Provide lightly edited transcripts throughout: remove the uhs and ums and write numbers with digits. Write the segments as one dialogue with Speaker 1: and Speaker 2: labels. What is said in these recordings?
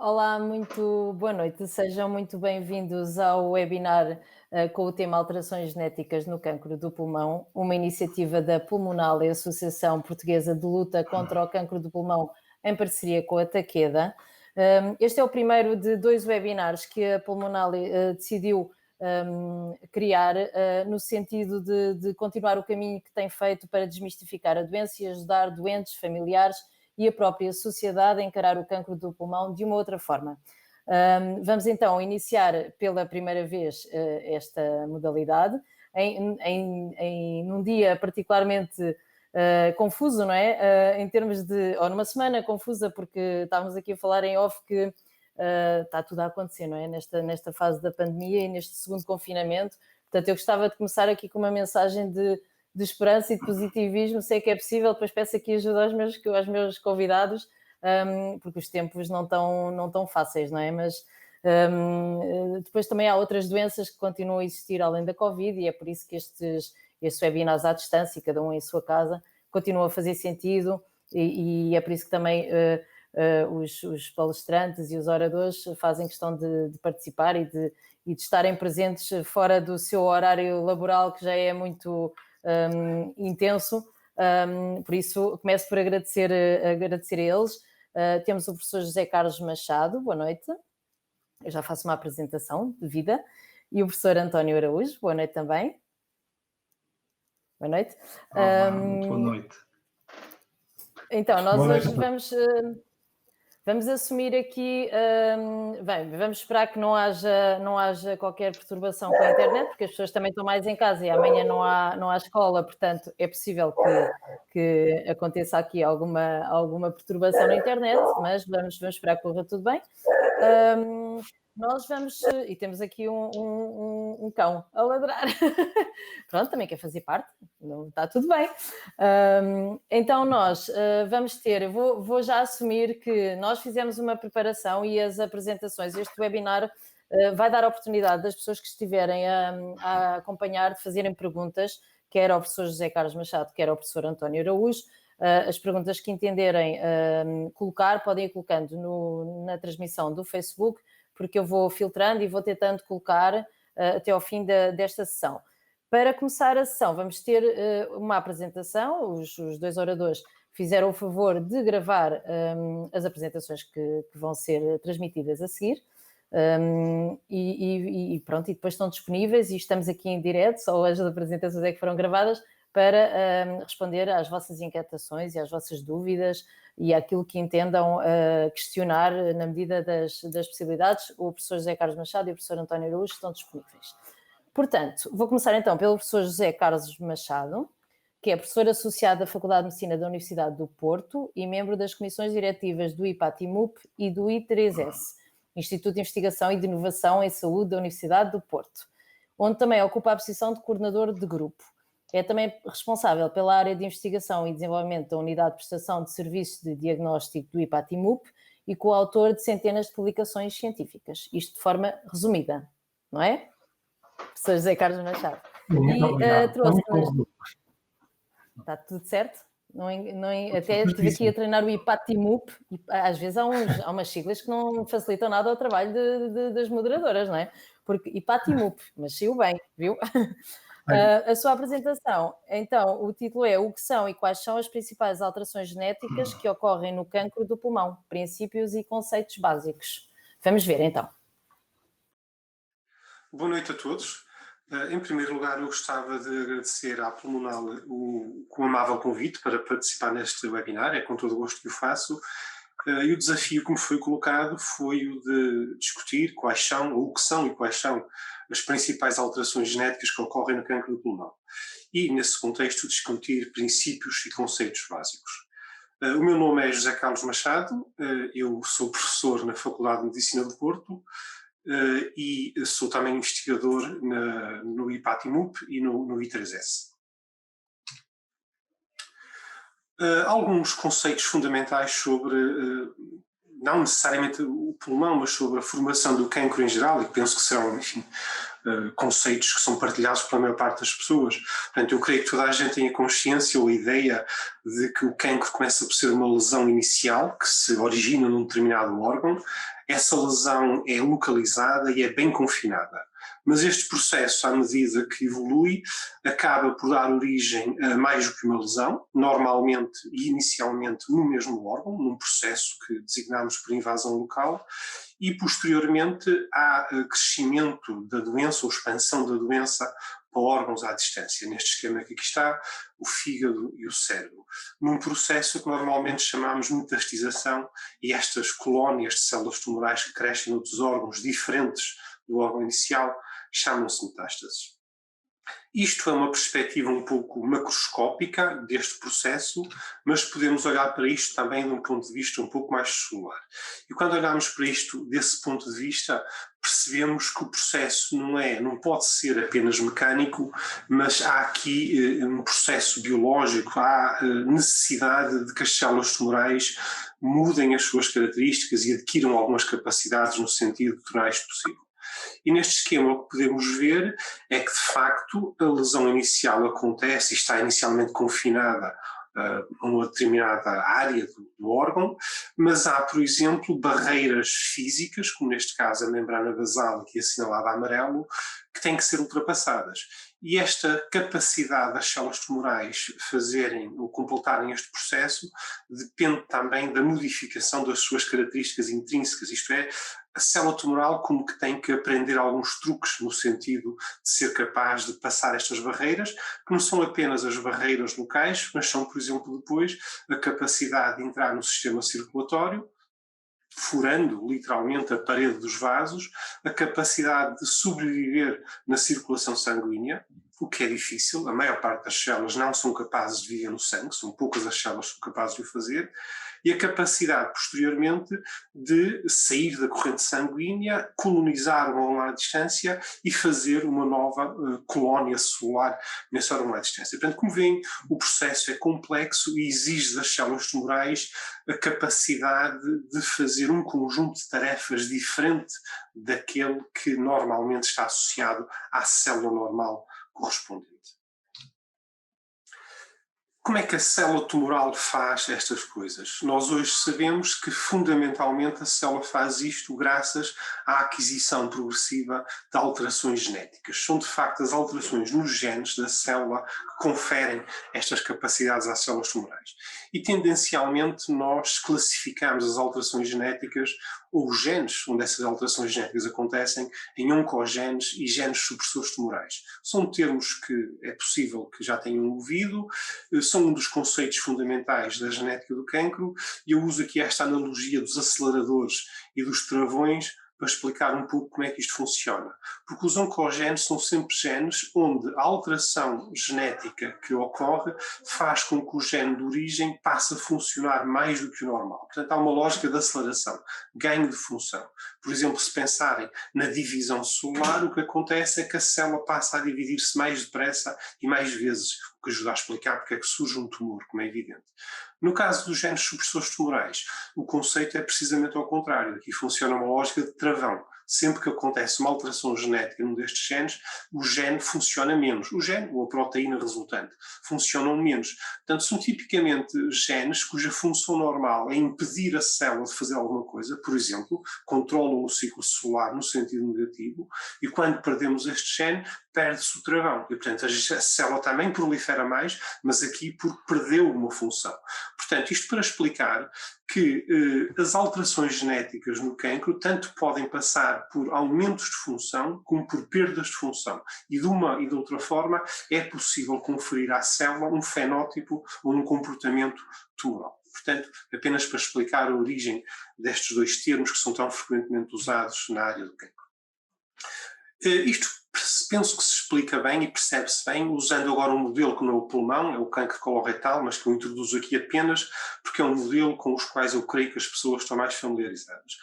Speaker 1: Olá, muito boa noite. Sejam muito bem-vindos ao webinar com o tema Alterações Genéticas no Cancro do Pulmão, uma iniciativa da Pulmonale, Associação Portuguesa de Luta contra o Cancro do Pulmão, em parceria com a Takeda. Este é o primeiro de dois webinars que a Pulmonale decidiu criar no sentido de continuar o caminho que tem feito para desmistificar a doença e ajudar doentes, familiares e a própria sociedade a encarar o cancro do pulmão de uma outra forma. Vamos então iniciar pela primeira vez esta modalidade, num dia particularmente confuso, não é? Em termos de, ou numa semana confusa, porque estávamos aqui a falar em off que está tudo a acontecer, não é? Nesta fase da pandemia e neste segundo confinamento. Portanto, eu gostava de começar aqui com uma mensagem de esperança e de positivismo, sei que é possível, depois peço aqui ajuda aos meus convidados, porque os tempos não tão fáceis, não é? Mas depois também há outras doenças que continuam a existir além da Covid e é por isso que estes webinars à distância, cada um em sua casa, continuam a fazer sentido e é por isso que também os palestrantes e os oradores fazem questão de participar e de estarem presentes fora do seu horário laboral, que já é muito intenso. Por isso, começo por agradecer a eles. Temos o professor José Carlos Machado, boa noite. Eu já faço uma apresentação de vida. E o professor António Araújo, boa noite também. Boa noite.
Speaker 2: Olá, muito boa noite.
Speaker 1: Então, nós
Speaker 2: Boa noite.
Speaker 1: hoje vamos assumir aqui, vamos esperar que não haja qualquer perturbação com a internet, porque as pessoas também estão mais em casa e amanhã não há escola, portanto é possível que aconteça aqui alguma perturbação na internet, mas vamos esperar que corra tudo bem. Nós vamos, e temos aqui um cão a ladrar, pronto, também quer fazer parte, não está tudo bem. Então nós vamos ter, vou já assumir que nós fizemos uma preparação e as apresentações, este webinar vai dar a oportunidade das pessoas que estiverem a acompanhar de fazerem perguntas, quer ao professor José Carlos Machado, quer ao professor António Araújo. As perguntas que entenderem colocar, podem ir colocando na transmissão do Facebook, porque eu vou filtrando e vou tentando colocar até ao fim desta sessão. Para começar a sessão, vamos ter uma apresentação, os dois oradores fizeram o favor de gravar as apresentações que vão ser transmitidas a seguir. E pronto, e depois estão disponíveis e estamos aqui em direto, só as apresentações é que foram gravadas, para responder às vossas inquietações e às vossas dúvidas e àquilo que entendam questionar na medida das possibilidades. O professor José Carlos Machado e o professor António Araújo estão disponíveis. Portanto, vou começar então pelo professor José Carlos Machado, que é professor associado da Faculdade de Medicina da Universidade do Porto e membro das comissões diretivas do IPATIMUP e do I3S, Instituto de Investigação e de Inovação em Saúde da Universidade do Porto, onde também ocupa a posição de coordenador de grupo. É também responsável pela área de investigação e desenvolvimento da Unidade de Prestação de Serviços de Diagnóstico do IPATIMUP e coautor de centenas de publicações científicas. Isto de forma resumida, não é? Professor José Carlos Machado.
Speaker 2: Muito obrigado.
Speaker 1: Trouxe-nos... Está tudo certo? Até estive aqui a treinar o IPATIMUP, e às vezes há umas siglas que não facilitam nada ao trabalho das moderadoras, não é? Porque IPATIMUP, mas saiu bem, viu? A sua apresentação, então, o título é O que são e quais são as principais alterações genéticas que ocorrem no cancro do pulmão, princípios e conceitos básicos. Vamos ver, então.
Speaker 3: Boa noite a todos. Em primeiro lugar, eu gostava de agradecer à Pulmonale o amável convite para participar neste webinar, é com todo o gosto que o faço. E o desafio que me foi colocado foi o de discutir quais são, ou o que são e quais são as principais alterações genéticas que ocorrem no cancro do pulmão. E, nesse contexto, discutir princípios e conceitos básicos. O meu nome é José Carlos Machado, eu sou professor na Faculdade de Medicina do Porto, e sou também investigador no IPATIMUP e no I3S. Alguns conceitos fundamentais sobre não necessariamente o pulmão, mas sobre a formação do cancro em geral, e penso que serão, enfim, conceitos que são partilhados pela maior parte das pessoas. Portanto, eu creio que toda a gente tenha consciência ou a ideia de que o cancro começa por ser uma lesão inicial que se origina num determinado órgão. Essa lesão é localizada e é bem confinada. Mas este processo, à medida que evolui, acaba por dar origem a mais do que uma lesão, normalmente e inicialmente no mesmo órgão, num processo que designamos por invasão local, e posteriormente há crescimento da doença ou expansão da doença para órgãos à distância. Neste esquema que aqui está, o fígado e o cérebro. Num processo que normalmente chamamos metastização, e estas colónias de células tumorais que crescem noutros órgãos diferentes do órgão inicial chamam-se metástases. Isto é uma perspectiva um pouco macroscópica deste processo, mas podemos olhar para isto também de um ponto de vista um pouco mais celular. E quando olhamos para isto desse ponto de vista, percebemos que o processo não pode ser apenas mecânico, mas há aqui um processo biológico, há necessidade de que as células tumorais mudem as suas características e adquiram algumas capacidades no sentido de tornar isto possível. E neste esquema o que podemos ver é que, de facto, a lesão inicial acontece e está inicialmente confinada a uma determinada área do órgão, mas há, por exemplo, barreiras físicas, como neste caso a membrana basal, aqui assinalada a amarelo, que têm que ser ultrapassadas. E esta capacidade das células tumorais fazerem ou completarem este processo depende também da modificação das suas características intrínsecas, isto é, a célula tumoral como que tem que aprender alguns truques no sentido de ser capaz de passar estas barreiras, que não são apenas as barreiras locais, mas são, por exemplo, depois a capacidade de entrar no sistema circulatório, furando literalmente a parede dos vasos, a capacidade de sobreviver na circulação sanguínea, o que é difícil, a maior parte das células não são capazes de viver no sangue, são poucas as células que são capazes de o fazer, e a capacidade posteriormente de sair da corrente sanguínea, colonizar uma longa distância e fazer uma nova colónia celular nessa longa distância. Portanto, como veem, o processo é complexo e exige das células tumorais a capacidade de fazer um conjunto de tarefas diferente daquele que normalmente está associado à célula normal correspondente. Como é que a célula tumoral faz estas coisas? Nós hoje sabemos que fundamentalmente a célula faz isto graças à aquisição progressiva de alterações genéticas. São de facto as alterações nos genes da célula que conferem estas capacidades às células tumorais. E tendencialmente nós classificamos as alterações genéticas ou os genes onde essas alterações genéticas acontecem em oncogenes e genes supressores tumorais. São termos que é possível que já tenham ouvido, são um dos conceitos fundamentais da genética do cancro, e eu uso aqui esta analogia dos aceleradores e dos travões para explicar um pouco como é que isto funciona. Porque os oncogenes são sempre genes onde a alteração genética que ocorre faz com que o gene de origem passe a funcionar mais do que o normal. Portanto, há uma lógica de aceleração, ganho de função. Por exemplo, se pensarem na divisão celular, o que acontece é que a célula passa a dividir-se mais depressa e mais vezes, o que ajuda a explicar porque é que surge um tumor, como é evidente. No caso dos genes supressores tumorais, o conceito é precisamente ao contrário. Aqui funciona uma lógica de travão. Sempre que acontece uma alteração genética num destes genes, o gene funciona menos. O gene ou a proteína resultante funcionam menos. Portanto, são tipicamente genes cuja função normal é impedir a célula de fazer alguma coisa, por exemplo, controlam o ciclo celular no sentido negativo, e quando perdemos este gene, perde-se o travão. E, portanto, a célula também prolifera mais, mas aqui porque perdeu uma função. Portanto, isto para explicar que as alterações genéticas no cancro tanto podem passar por aumentos de função como por perdas de função. E de uma e de outra forma é possível conferir à célula um fenótipo ou um comportamento tumoral. Portanto, apenas para explicar a origem destes dois termos que são tão frequentemente usados na área do cancro. Isto penso que se explica bem e percebe-se bem usando agora um modelo que não é o pulmão, é o cancro coloretal, mas que eu introduzo aqui apenas porque é um modelo com os quais eu creio que as pessoas estão mais familiarizadas.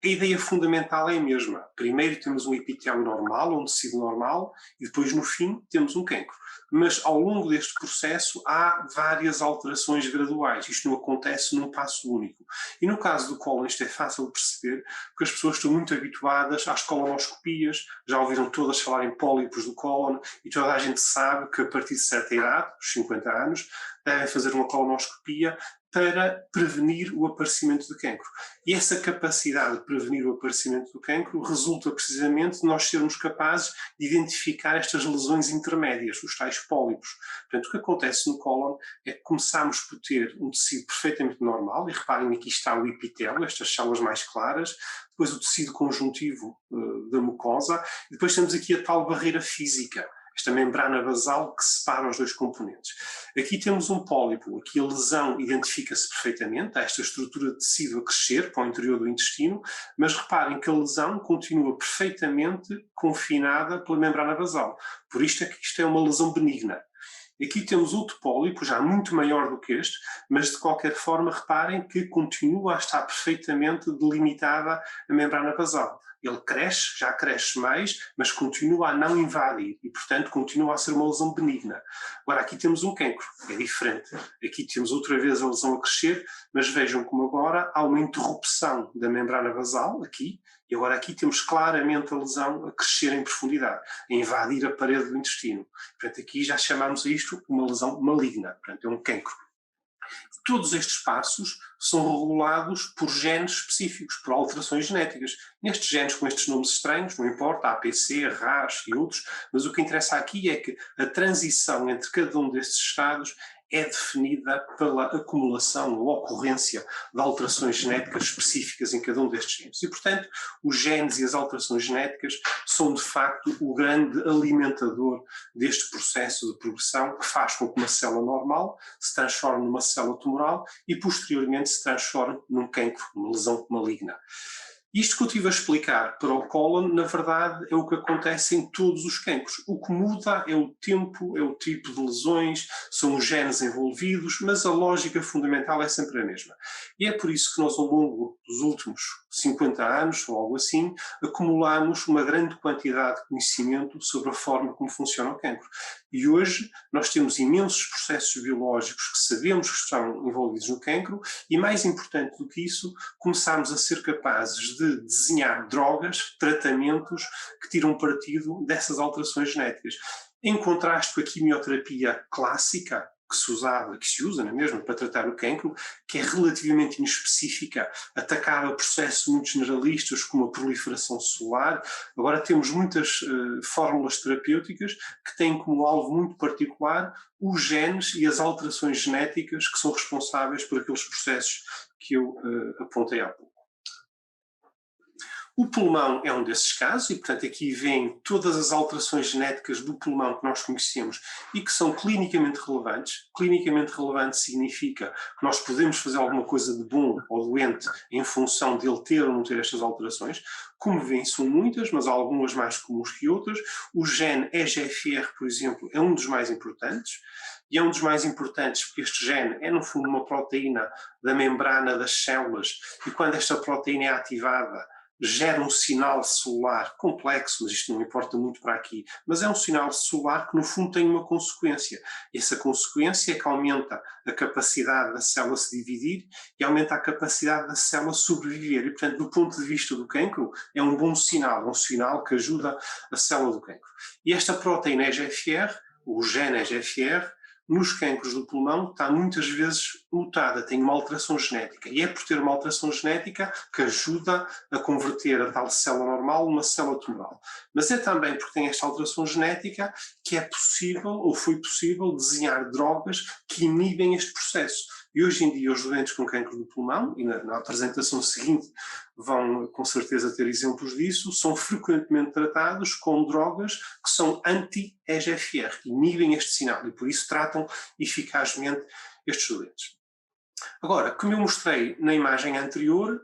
Speaker 3: a ideia fundamental é a mesma. Primeiro temos um epitélio normal, um tecido normal, e depois no fim temos um cancro. Mas ao longo deste processo há várias alterações graduais. Isto não acontece num passo único. E no caso do cólon isto é fácil de perceber, porque as pessoas estão muito habituadas às colonoscopias, já ouviram todas falar em pólipos do cólon, e toda a gente sabe que a partir de certa idade, os 50 anos, devem fazer uma colonoscopia para prevenir o aparecimento de cancro. E essa capacidade de prevenir o aparecimento do cancro resulta precisamente de nós sermos capazes de identificar estas lesões intermédias, os tais pólipos. Portanto, o que acontece no cólon é que começamos por ter um tecido perfeitamente normal, e reparem, aqui está o epitélio, estas células mais claras, depois o tecido conjuntivo da mucosa, e depois temos aqui a tal barreira física, esta membrana basal que separa os dois componentes. Aqui temos um pólipo, aqui a lesão identifica-se perfeitamente, há esta estrutura de tecido a crescer para o interior do intestino, mas reparem que a lesão continua perfeitamente confinada pela membrana basal. Por isto é que isto é uma lesão benigna. Aqui temos outro pólipo, já muito maior do que este, mas de qualquer forma reparem que continua a estar perfeitamente delimitada a membrana basal. Ele cresce, já cresce mais, mas continua a não invadir e, portanto, continua a ser uma lesão benigna. Agora, aqui temos um cancro, é diferente. Aqui temos outra vez a lesão a crescer, mas vejam como agora há uma interrupção da membrana basal, aqui, e agora aqui temos claramente a lesão a crescer em profundidade, a invadir a parede do intestino. Portanto, aqui já chamamos a isto uma lesão maligna, portanto, é um cancro. Todos estes passos são regulados por genes específicos, por alterações genéticas. Nestes genes com estes nomes estranhos, não importa, APC, RAS e outros, mas o que interessa aqui é que a transição entre cada um destes estados é definida pela acumulação ou ocorrência de alterações genéticas específicas em cada um destes genes. E, portanto, os genes e as alterações genéticas são, de facto, o grande alimentador deste processo de progressão que faz com que uma célula normal se transforme numa célula tumoral e, posteriormente, se transforme num cancro, uma lesão maligna. Isto que eu estive a explicar para o cólon, na verdade, é o que acontece em todos os cancros. O que muda é o tempo, é o tipo de lesões, são os genes envolvidos, mas a lógica fundamental é sempre a mesma. E é por isso que nós, ao longo dos últimos 50 anos, ou algo assim, acumulamos uma grande quantidade de conhecimento sobre a forma como funciona o cancro. E hoje nós temos imensos processos biológicos que sabemos que estão envolvidos no cancro e, mais importante do que isso, começarmos a ser capazes de desenhar drogas, tratamentos que tiram partido dessas alterações genéticas. Em contraste com a quimioterapia clássica, que se usa, não é mesmo, para tratar o cancro, que é relativamente inespecífica, atacava processos muito generalistas como a proliferação celular. Agora temos muitas fórmulas terapêuticas que têm como alvo muito particular os genes e as alterações genéticas que são responsáveis por aqueles processos que eu apontei há pouco. O pulmão é um desses casos e, portanto, aqui vêm todas as alterações genéticas do pulmão que nós conhecemos e que são clinicamente relevantes. Clinicamente relevante significa que nós podemos fazer alguma coisa de bom ou doente em função de ele ter ou não ter estas alterações. Como veem, são muitas, mas há algumas mais comuns que outras. O gene EGFR, por exemplo, é um dos mais importantes. E é um dos mais importantes porque este gene é, no fundo, uma proteína da membrana das células e quando esta proteína é ativada, gera um sinal celular complexo, mas isto não importa muito para aqui, mas é um sinal celular que no fundo tem uma consequência. Essa consequência é que aumenta a capacidade da célula se dividir e aumenta a capacidade da célula sobreviver. E, portanto, do ponto de vista do cancro, é um bom sinal, um sinal que ajuda a célula do cancro. E esta proteína EGFR, o gene EGFR, nos cancros do pulmão está muitas vezes mutada, tem uma alteração genética. E é por ter uma alteração genética que ajuda a converter a tal célula normal numa célula tumoral. Mas é também porque tem esta alteração genética que é possível, ou foi possível, desenhar drogas que inibem este processo. E hoje em dia os doentes com cancro do pulmão, e na apresentação seguinte vão com certeza ter exemplos disso, são frequentemente tratados com drogas que são anti-EGFR, que inibem este sinal e por isso tratam eficazmente estes doentes. Agora, como eu mostrei na imagem anterior,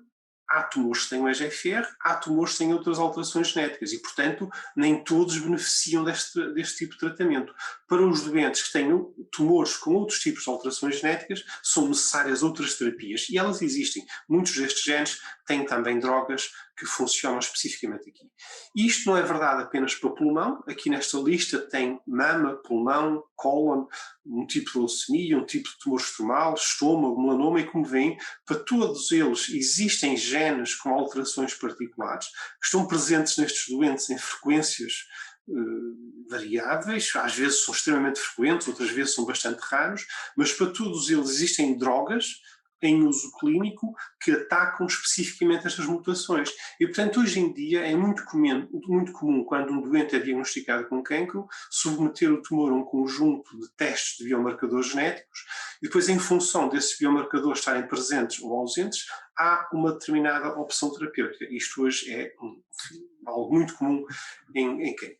Speaker 3: há tumores que têm o EGFR, há tumores que têm outras alterações genéticas e, portanto, nem todos beneficiam deste tipo de tratamento. Para os doentes que têm tumores com outros tipos de alterações genéticas, são necessárias outras terapias e elas existem. Muitos destes genes têm também drogas que funcionam especificamente aqui. E isto não é verdade apenas para pulmão. Aqui nesta lista tem mama, pulmão, cólon, um tipo de leucemia, um tipo de tumor estromal, estômago, melanoma, e como veem, para todos eles existem genes com alterações particulares que estão presentes nestes doentes em frequências variáveis, às vezes são extremamente frequentes, outras vezes são bastante raros, mas para todos eles existem drogas em uso clínico que atacam especificamente estas mutações. E, portanto, hoje em dia é muito comum quando um doente é diagnosticado com cancro, submeter o tumor a um conjunto de testes de biomarcadores genéticos e depois, em função desses biomarcadores estarem presentes ou ausentes, há uma determinada opção terapêutica. Isto hoje é algo muito comum em cancro.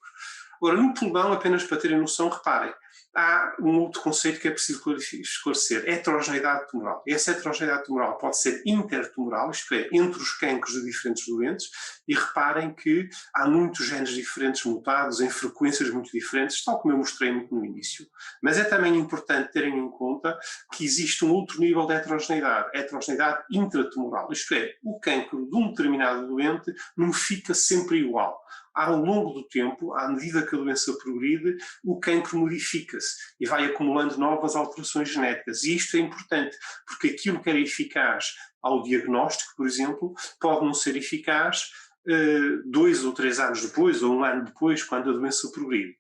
Speaker 3: Agora, no pulmão, apenas para terem noção, reparem, há um outro conceito que é preciso esclarecer, heterogeneidade tumoral. E essa heterogeneidade tumoral pode ser intertumoral, isto é, entre os cancros de diferentes doentes, e reparem que há muitos genes diferentes mutados, em frequências muito diferentes, tal como eu mostrei muito no início. Mas é também importante terem em conta que existe um outro nível de heterogeneidade intratumoral, isto é, o cancro de um determinado doente não fica sempre igual. Ao longo do tempo, à medida que a doença progride, o cancro modifica-se e vai acumulando novas alterações genéticas. E isto é importante, porque aquilo que era eficaz ao diagnóstico, por exemplo, pode não ser eficaz 2 ou 3 anos depois, ou 1 ano depois, quando a doença progride.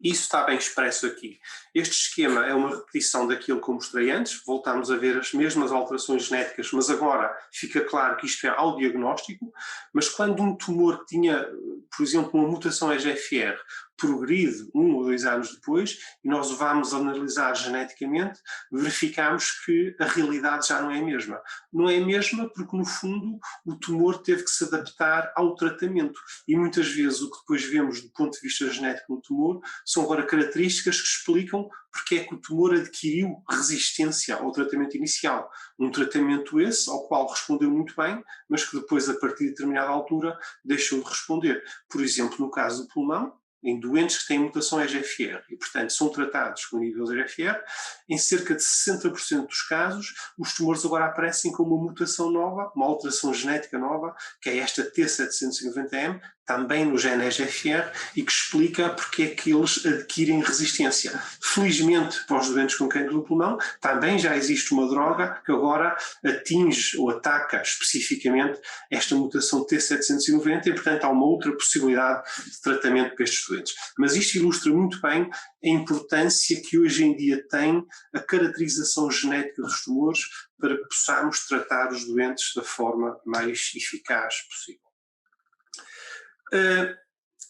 Speaker 3: Isso está bem expresso aqui. Este esquema é uma repetição daquilo que eu mostrei antes, voltamos a ver as mesmas alterações genéticas, mas agora fica claro que isto é ao diagnóstico, mas quando um tumor que tinha, por exemplo, uma mutação EGFR, progride 1 ou 2 anos depois, e nós o vamos analisar geneticamente, verificamos que a realidade já não é a mesma. Não é a mesma porque, no fundo, o tumor teve que se adaptar ao tratamento. E muitas vezes o que depois vemos do ponto de vista genético no tumor são agora características que explicam porque é que o tumor adquiriu resistência ao tratamento inicial. Um tratamento esse ao qual respondeu muito bem, mas que depois, a partir de determinada altura, deixou de responder. Por exemplo, no caso do pulmão, em doentes que têm mutação EGFR e, portanto, são tratados com níveis EGFR, em cerca de 60% dos casos, os tumores agora aparecem com uma mutação nova, uma alteração genética nova, que é esta T790M, também no gene EGFR, e que explica porque é que eles adquirem resistência. Felizmente, para os doentes com cancro do pulmão, também já existe uma droga que agora atinge ou ataca especificamente esta mutação T790 e, portanto, há uma outra possibilidade de tratamento para estes doentes. Mas isto ilustra muito bem a importância que hoje em dia tem a caracterização genética dos tumores para que possamos tratar os doentes da forma mais eficaz possível.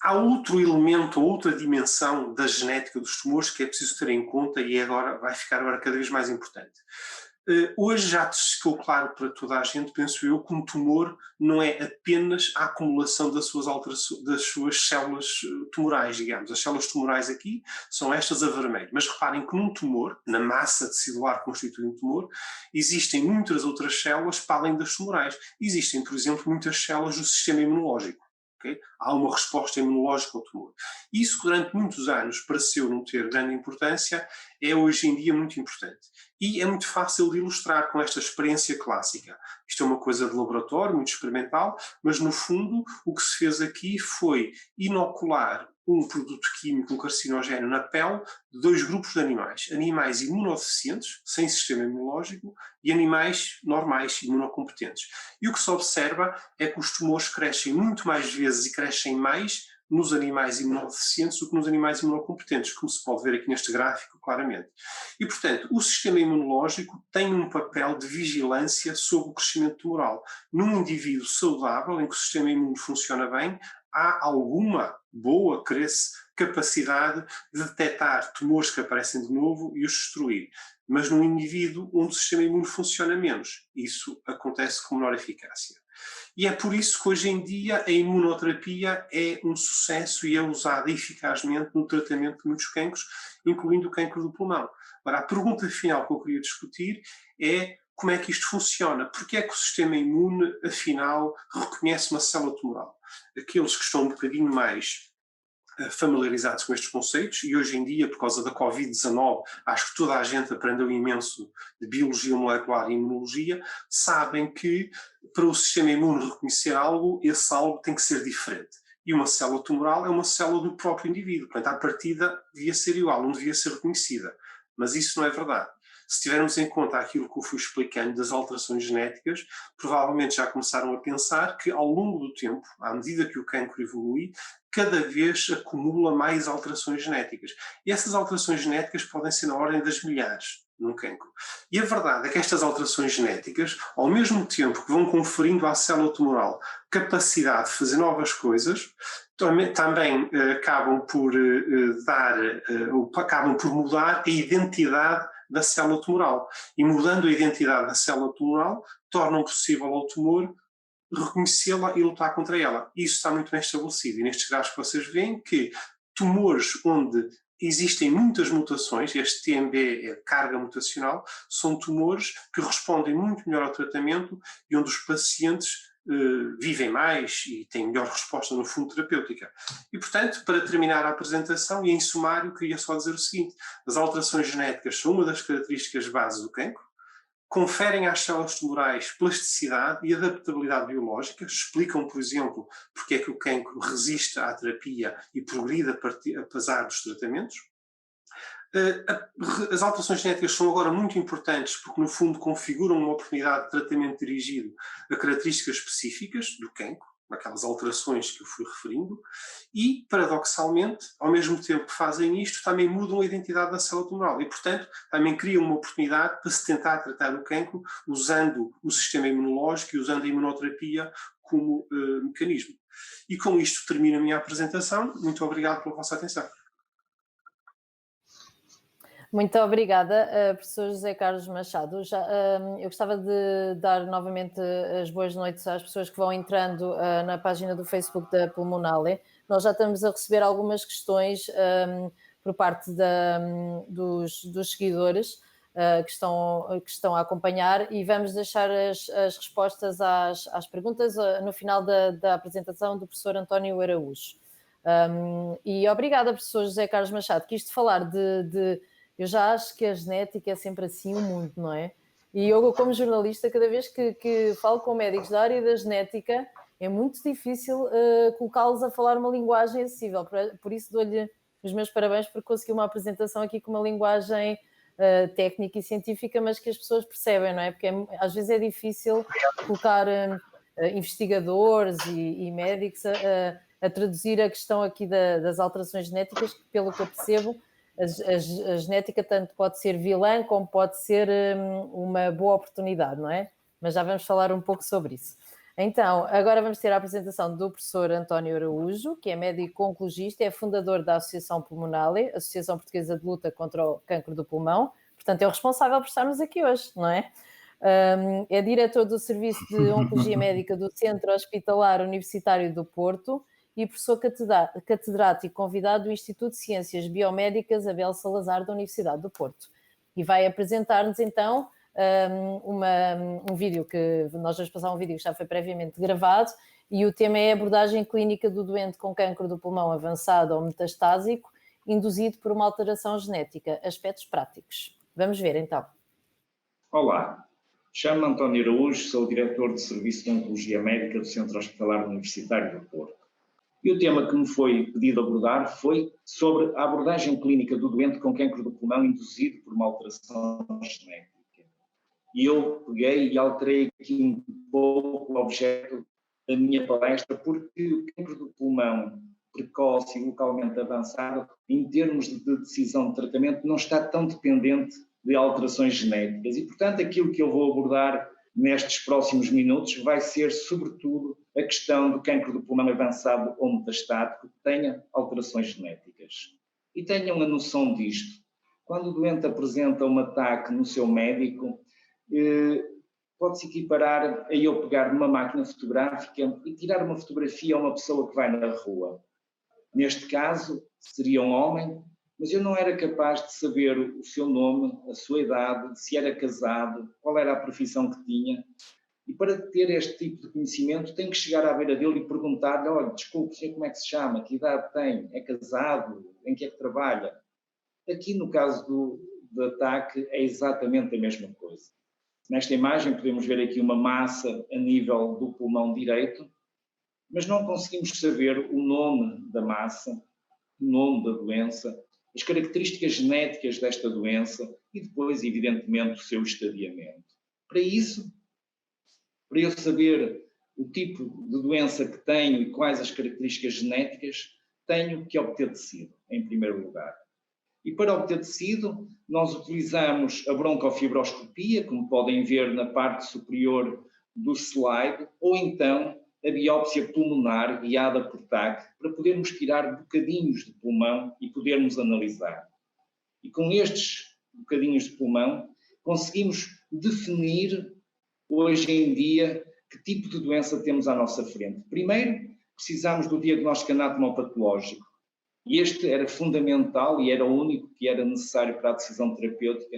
Speaker 3: Há outro elemento, outra dimensão da genética dos tumores que é preciso ter em conta e vai ficar agora cada vez mais importante. Hoje já ficou claro para toda a gente, penso eu, que um tumor não é apenas a acumulação das suas células tumorais, digamos. As células tumorais aqui são estas a vermelho. Mas reparem que num tumor, na massa tecidular que constitui um tumor, existem muitas outras células para além das tumorais. Existem, por exemplo, muitas células do sistema imunológico. Okay? Há uma resposta imunológica ao tumor. Isso, que durante muitos anos pareceu não ter grande importância, é hoje em dia muito importante. E é muito fácil de ilustrar com esta experiência clássica. Isto é uma coisa de laboratório, muito experimental, mas no fundo o que se fez aqui foi inocular um produto químico, um carcinogénio, na pele de 2 grupos de animais. Animais imunodeficientes, sem sistema imunológico, e animais normais, imunocompetentes. E o que se observa é que os tumores crescem muito mais vezes e crescem mais nos animais imunodeficientes do que nos animais imunocompetentes, como se pode ver aqui neste gráfico claramente. E, portanto, o sistema imunológico tem um papel de vigilância sobre o crescimento tumoral. Num indivíduo saudável, em que o sistema imune funciona bem, há alguma boa capacidade de detectar tumores que aparecem de novo e os destruir. Mas num indivíduo onde o sistema imune funciona menos, isso acontece com menor eficácia. E é por isso que hoje em dia a imunoterapia é um sucesso e é usada eficazmente no tratamento de muitos cancros, incluindo o cancro do pulmão. Agora, a pergunta final que eu queria discutir é como é que isto funciona? Porque é que o sistema imune, afinal, reconhece uma célula tumoral? Aqueles que estão um bocadinho mais familiarizados com estes conceitos e hoje em dia, por causa da Covid-19, acho que toda a gente aprendeu imenso de biologia molecular e imunologia, sabem que para o sistema imune reconhecer algo, esse algo tem que ser diferente. E uma célula tumoral é uma célula do próprio indivíduo, portanto, à partida devia ser igual, não devia ser reconhecida. Mas isso não é verdade. Se tivermos em conta aquilo que eu fui explicando das alterações genéticas, provavelmente já começaram a pensar que ao longo do tempo, à medida que o cancro evolui, cada vez acumula mais alterações genéticas. E essas alterações genéticas podem ser na ordem das milhares num cancro. E a verdade é que estas alterações genéticas, ao mesmo tempo que vão conferindo à célula tumoral capacidade de fazer novas coisas, também acabam por mudar a identidade da célula tumoral. E mudando a identidade da célula tumoral, tornam possível ao tumor reconhecê-la e lutar contra ela. Isso está muito bem estabelecido. E nestes gráficos vocês veem que tumores onde existem muitas mutações, este TMB é carga mutacional, são tumores que respondem muito melhor ao tratamento e onde os pacientes vivem mais e têm melhor resposta no fundo terapêutica. E portanto, para terminar a apresentação e em sumário, queria só dizer o seguinte: as alterações genéticas são uma das características base do cancro, conferem às células tumorais plasticidade e adaptabilidade biológica, explicam, por exemplo, porque é que o cancro resiste à terapia e progride apesar dos tratamentos. As alterações genéticas são agora muito importantes porque, no fundo, configuram uma oportunidade de tratamento dirigido a características específicas do cancro, aquelas alterações que eu fui referindo, e, paradoxalmente, ao mesmo tempo que fazem isto, também mudam a identidade da célula tumoral e, portanto, também criam uma oportunidade para se tentar tratar o cancro usando o sistema imunológico e usando a imunoterapia como mecanismo. E com isto termino a minha apresentação. Muito obrigado pela vossa atenção.
Speaker 1: Muito obrigada, professor José Carlos Machado. Eu gostava de dar novamente as boas noites às pessoas que vão entrando na página do Facebook da Pulmonale. Nós já estamos a receber algumas questões por parte dos seguidores que estão a acompanhar e vamos deixar as respostas às perguntas no final da apresentação do professor António Araújo. E obrigada, professor José Carlos Machado, que isto de falar eu já acho que a genética é sempre assim o mundo, não é? E eu, como jornalista, cada vez que falo com médicos da área da genética, é muito difícil colocá-los a falar uma linguagem acessível. Por isso dou-lhe os meus parabéns por conseguir uma apresentação aqui com uma linguagem técnica e científica, mas que as pessoas percebem, não é? Porque às vezes é difícil colocar investigadores e médicos a traduzir a questão aqui das alterações genéticas, que, pelo que eu percebo, a genética tanto pode ser vilã como pode ser uma boa oportunidade, não é? Mas já vamos falar um pouco sobre isso. Então, agora vamos ter a apresentação do professor António Araújo, que é médico oncologista, é fundador da Associação Pulmonale, Associação Portuguesa de Luta contra o Cancro do Pulmão, portanto é o responsável por estarmos aqui hoje, não é? É diretor do Serviço de Oncologia Médica do Centro Hospitalar Universitário do Porto e professor catedrático convidado do Instituto de Ciências Biomédicas Abel Salazar da Universidade do Porto. E vai apresentar-nos então um vídeo que nós vamos passar um vídeo que já foi previamente gravado e o tema é a abordagem clínica do doente com cancro do pulmão avançado ou metastásico induzido por uma alteração genética, aspectos práticos. Vamos ver então.
Speaker 4: Olá, chamo-me António Araújo, sou o diretor do Serviço de Oncologia Médica do Centro Hospitalar Universitário do Porto. E o tema que me foi pedido abordar foi sobre a abordagem clínica do doente com cancro do pulmão induzido por uma alteração genética. E eu peguei e alterei aqui um pouco o objeto da minha palestra, porque o cancro do pulmão precoce e localmente avançado, em termos de decisão de tratamento, não está tão dependente de alterações genéticas. E, portanto, aquilo que eu vou abordar nestes próximos minutos vai ser, sobretudo, a questão do cancro do pulmão avançado ou metastático que tenha alterações genéticas. E tenham a noção disto. Quando o doente apresenta um ataque no seu médico, pode-se equiparar a eu pegar numa máquina fotográfica e tirar uma fotografia a uma pessoa que vai na rua. Neste caso, seria um homem, mas eu não era capaz de saber o seu nome, a sua idade, se era casado, qual era a profissão que tinha. E para ter este tipo de conhecimento, tem que chegar à beira dele e perguntar-lhe: olha, desculpe, senhor, como é que se chama? Que idade tem? É casado? Em que é que trabalha? Aqui, no caso do ataque, é exatamente a mesma coisa. Nesta imagem, podemos ver aqui uma massa a nível do pulmão direito, mas não conseguimos saber o nome da massa, o nome da doença, as características genéticas desta doença e depois, evidentemente, o seu estadiamento. Para isso, para eu saber o tipo de doença que tenho e quais as características genéticas, tenho que obter tecido, em primeiro lugar. E para obter tecido, nós utilizamos a broncofibroscopia, como podem ver na parte superior do slide, ou então a biópsia pulmonar guiada por TAC, para podermos tirar bocadinhos de pulmão e podermos analisar. E com estes bocadinhos de pulmão, conseguimos definir, hoje em dia, que tipo de doença temos à nossa frente. Primeiro, precisamos do diagnóstico anatomopatológico. E este era fundamental e era o único que era necessário para a decisão terapêutica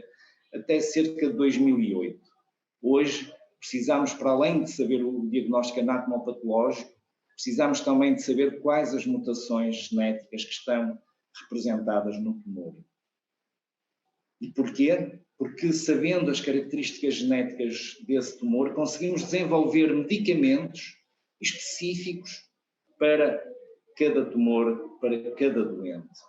Speaker 4: até cerca de 2008. Hoje, precisamos, para além de saber o diagnóstico anatomopatológico, precisamos também de saber quais as mutações genéticas que estão representadas no tumor. E porquê? Porque, sabendo as características genéticas desse tumor, conseguimos desenvolver medicamentos específicos para cada tumor, para cada doente.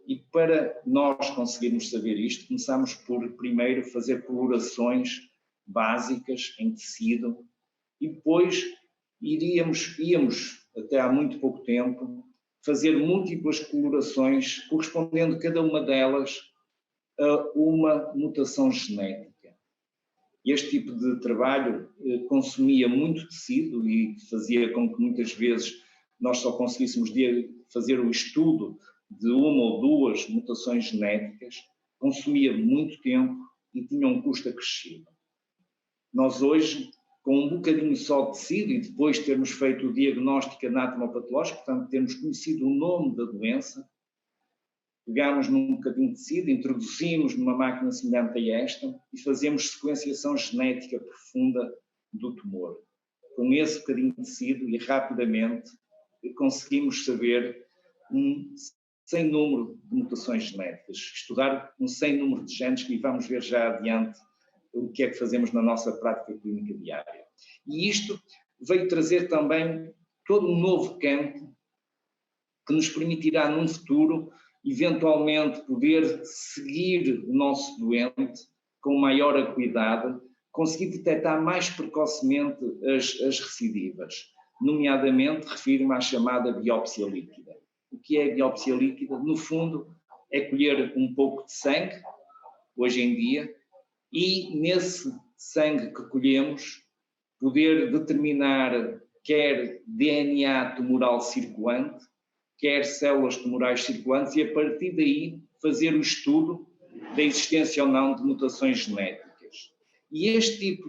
Speaker 4: E para nós conseguirmos saber isto, começamos por, primeiro, fazer colorações básicas em tecido e depois íamos, até há muito pouco tempo, fazer múltiplas colorações, correspondendo cada uma delas a uma mutação genética. Este tipo de trabalho consumia muito tecido e fazia com que muitas vezes nós só conseguíssemos fazer o estudo de uma ou duas mutações genéticas, consumia muito tempo e tinha um custo acrescido. Nós hoje, com um bocadinho só de tecido e depois termos feito o diagnóstico anatomopatológico, portanto termos conhecido o nome da doença, pegamos num bocadinho de tecido, introduzimos numa máquina semelhante a esta e fazemos sequenciação genética profunda do tumor. Com esse bocadinho de tecido e rapidamente conseguimos saber um sem número de mutações genéticas, estudar um sem número de genes e vamos ver já adiante o que é que fazemos na nossa prática clínica diária. E isto veio trazer também todo um novo campo que nos permitirá num futuro eventualmente poder seguir o nosso doente com maior acuidade, conseguir detectar mais precocemente as recidivas. Nomeadamente, refiro-me à chamada biópsia líquida. O que é a biópsia líquida? No fundo, é colher um pouco de sangue, hoje em dia, e nesse sangue que colhemos, poder determinar quer DNA tumoral circulante, quer células tumorais circulantes, e a partir daí fazer o estudo da existência ou não de mutações genéticas. E este tipo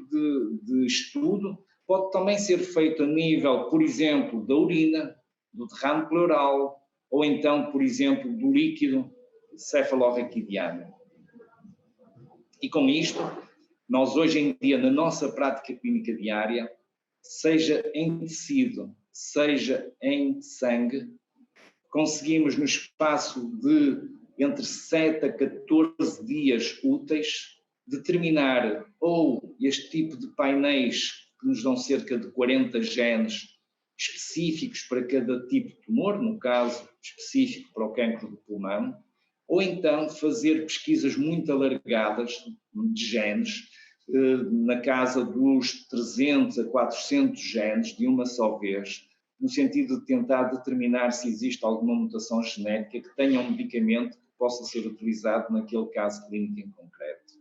Speaker 4: de estudo pode também ser feito a nível, por exemplo, da urina, do derrame pleural, ou então, por exemplo, do líquido cefalorraquidiano. E com isto, nós hoje em dia, na nossa prática clínica diária, seja em tecido, seja em sangue, conseguimos no espaço de entre 7 a 14 dias úteis determinar ou este tipo de painéis que nos dão cerca de 40 genes específicos para cada tipo de tumor, no caso específico para o cancro do pulmão, ou então fazer pesquisas muito alargadas de genes, na casa dos 300 a 400 genes de uma só vez, no sentido de tentar determinar se existe alguma mutação genética que tenha um medicamento que possa ser utilizado naquele caso clínico em concreto.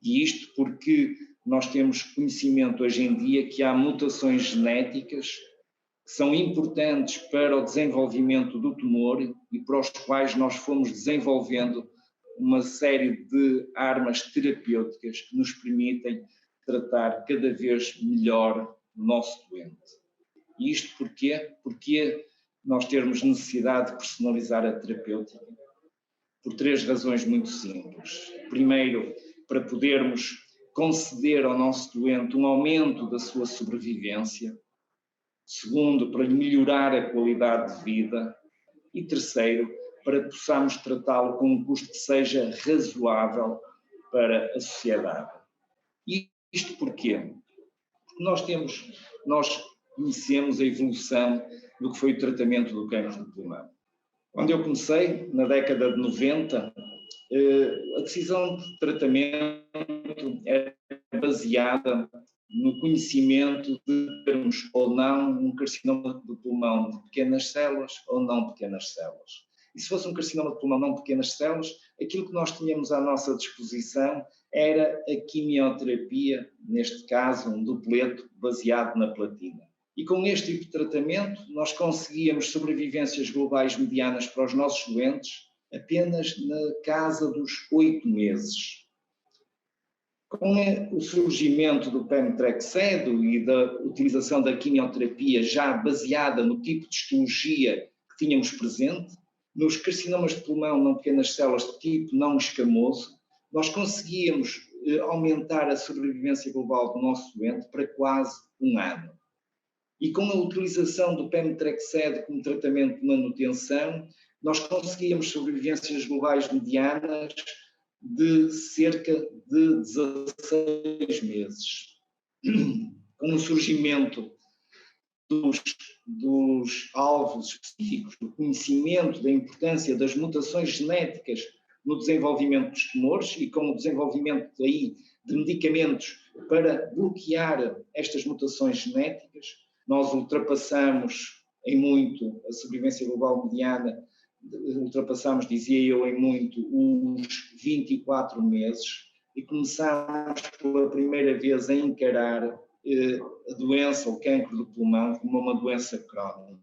Speaker 4: E isto porque nós temos conhecimento hoje em dia que há mutações genéticas que são importantes para o desenvolvimento do tumor e para os quais nós fomos desenvolvendo uma série de armas terapêuticas que nos permitem tratar cada vez melhor o nosso doente. E isto porquê? Porque nós temos necessidade de personalizar a terapêutica por 3 razões muito simples. Primeiro, para podermos conceder ao nosso doente um aumento da sua sobrevivência. Segundo, para lhe melhorar a qualidade de vida. E terceiro, para que possamos tratá-lo com um custo que seja razoável para a sociedade. E isto porquê? Porque nós conhecemos a evolução do que foi o tratamento do cancro de pulmão. Quando eu comecei, na década de 90, a decisão de tratamento era baseada no conhecimento de termos ou não um carcinoma de pulmão de pequenas células ou não pequenas células. E se fosse um carcinoma de pulmão não pequenas células, aquilo que nós tínhamos à nossa disposição era a quimioterapia, neste caso um dupleto baseado na platina. E com este tipo de tratamento nós conseguíamos sobrevivências globais medianas para os nossos doentes apenas na casa dos 8 meses. Com o surgimento do pemetrexedo e da utilização da quimioterapia já baseada no tipo de histologia que tínhamos presente, nos carcinomas de pulmão não pequenas células de tipo não escamoso, nós conseguíamos aumentar a sobrevivência global do nosso doente para quase 1 ano. E com a utilização do pemetrexed como tratamento de manutenção, nós conseguíamos sobrevivências globais medianas de cerca de 16 meses. Com o surgimento dos alvos específicos, do conhecimento da importância das mutações genéticas no desenvolvimento dos tumores e com o desenvolvimento daí de medicamentos para bloquear estas mutações genéticas, nós ultrapassamos em muito a sobrevivência global mediana, ultrapassamos, dizia eu, em muito os 24 meses e começámos pela primeira vez a encarar a doença, o cancro do pulmão, como uma doença crónica.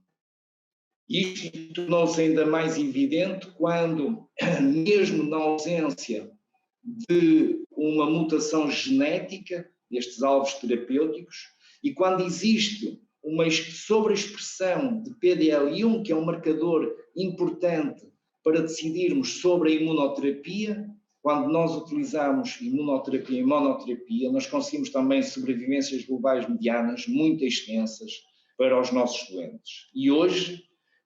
Speaker 4: Isto tornou-se ainda mais evidente quando, mesmo na ausência de uma mutação genética destes alvos terapêuticos, e quando existe uma sobreexpressão de PDL1, que é um marcador importante para decidirmos sobre a imunoterapia, quando nós utilizamos imunoterapia e monoterapia, nós conseguimos também sobrevivências globais medianas muito extensas para os nossos doentes. E hoje,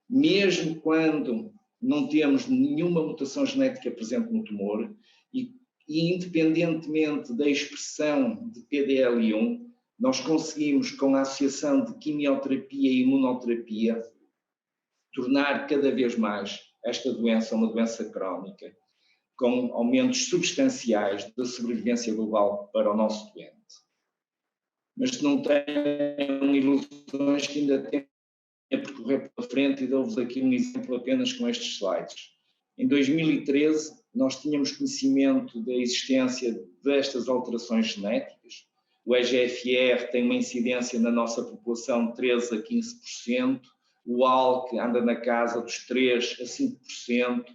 Speaker 4: mesmo quando não temos nenhuma mutação genética presente no tumor, e independentemente da expressão de PDL1, nós conseguimos, com a associação de quimioterapia e imunoterapia, tornar cada vez mais esta doença uma doença crónica, com aumentos substanciais da sobrevivência global para o nosso doente. Mas não tenham ilusões que ainda têm a percorrer pela frente, e dou-vos aqui um exemplo apenas com estes slides. Em 2013, nós tínhamos conhecimento da existência destas alterações genéticas. O EGFR tem uma incidência na nossa população de 13% a 15%, o ALK anda na casa dos 3% a 5%,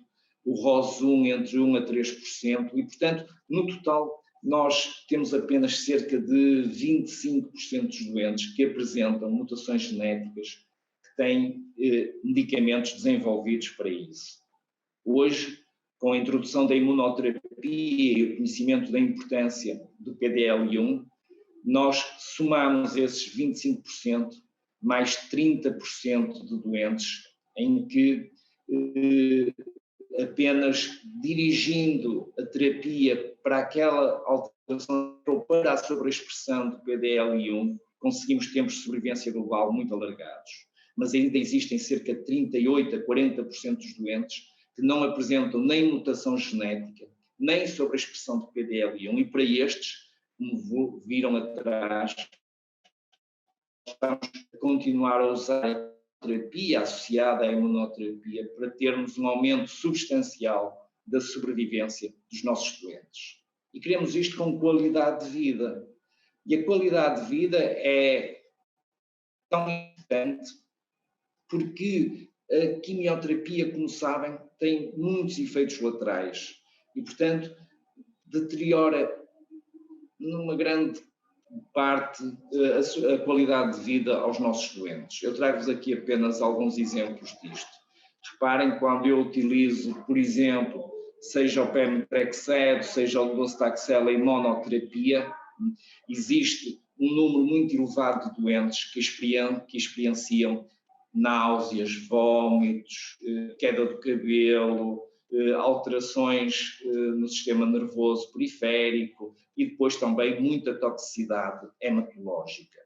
Speaker 4: o ROS1 entre 1% a 3%, e, portanto, no total, nós temos apenas cerca de 25% dos doentes que apresentam mutações genéticas que têm medicamentos desenvolvidos para isso. Hoje, com a introdução da imunoterapia e o conhecimento da importância do PDL1, nós somamos esses 25% mais 30% de doentes em que apenas dirigindo a terapia para aquela alteração ou para a sobreexpressão do PDL1, conseguimos tempos de sobrevivência global muito alargados. Mas ainda existem cerca de 38% a 40% dos doentes que não apresentam nem mutação genética, nem sobreexpressão do PDL1, e para estes, como viram atrás, estamos a continuar a usar a terapia associada à imunoterapia para termos um aumento substancial da sobrevivência dos nossos doentes. E queremos isto com qualidade de vida. E a qualidade de vida é tão importante porque a quimioterapia, como sabem, tem muitos efeitos laterais e, portanto, deteriora numa grande parte a qualidade de vida aos nossos doentes. Eu trago-vos aqui apenas alguns exemplos disto. Reparem, quando eu utilizo, por exemplo, seja o pemetrexed, seja o docetaxel em monoterapia, existe um número muito elevado de doentes que experienciam náuseas, vômitos, queda do cabelo, alterações no sistema nervoso periférico e depois também muita toxicidade hematológica.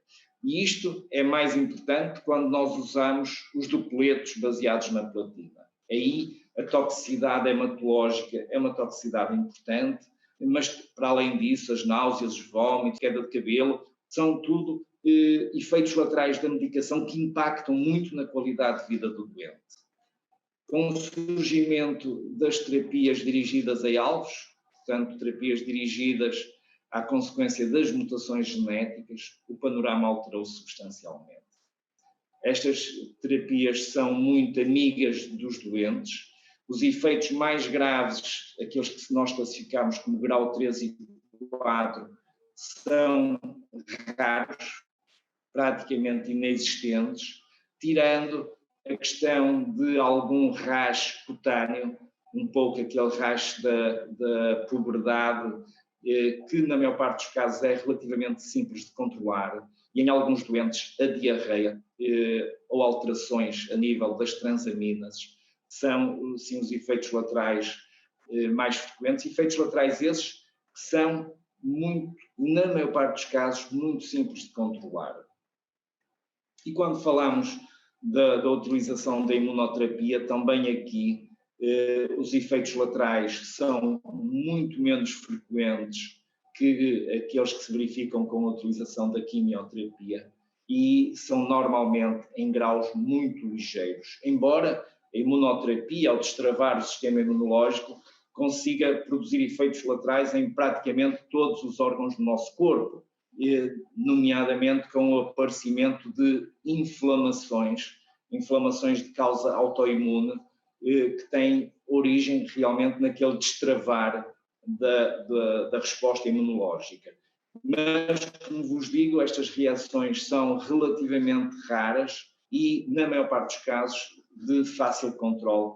Speaker 4: E isto é mais importante quando nós usamos os dupletos baseados na platina. Aí a toxicidade hematológica é uma toxicidade importante, mas para além disso as náuseas, os vômitos, queda de cabelo, são tudo efeitos laterais da medicação que impactam muito na qualidade de vida do doente. Com o surgimento das terapias dirigidas a alvos, portanto, terapias dirigidas à consequência das mutações genéticas, o panorama alterou-se substancialmente. Estas terapias são muito amigas dos doentes. Os efeitos mais graves, aqueles que nós classificamos como grau 3 e 4, são raros, praticamente inexistentes, tirando a questão de algum rash cutâneo, um pouco aquele rash da puberdade, que na maior parte dos casos é relativamente simples de controlar, e em alguns doentes a diarreia ou alterações a nível das transaminas são, sim, os efeitos laterais mais frequentes, efeitos laterais esses que são muito, na maior parte dos casos, muito simples de controlar. E quando falamos da utilização da imunoterapia, também aqui os efeitos laterais são muito menos frequentes que aqueles que se verificam com a utilização da quimioterapia e são normalmente em graus muito ligeiros, embora a imunoterapia, ao destravar o sistema imunológico, consiga produzir efeitos laterais em praticamente todos os órgãos do nosso corpo, nomeadamente com o aparecimento de inflamações de causa autoimune, que têm origem realmente naquele destravar da resposta imunológica. Mas, como vos digo, estas reações são relativamente raras e, na maior parte dos casos, de fácil controle,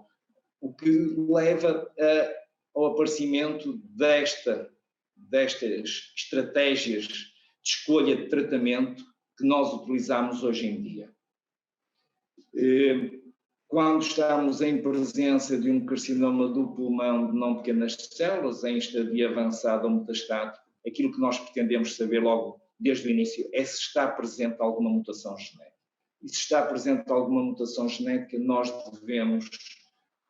Speaker 4: o que leva ao aparecimento destas estratégias de escolha de tratamento que nós utilizamos hoje em dia. Quando estamos em presença de um carcinoma do pulmão de não pequenas células, em estadia avançada ou metastático, aquilo que nós pretendemos saber logo desde o início é se está presente alguma mutação genética. E se está presente alguma mutação genética, nós devemos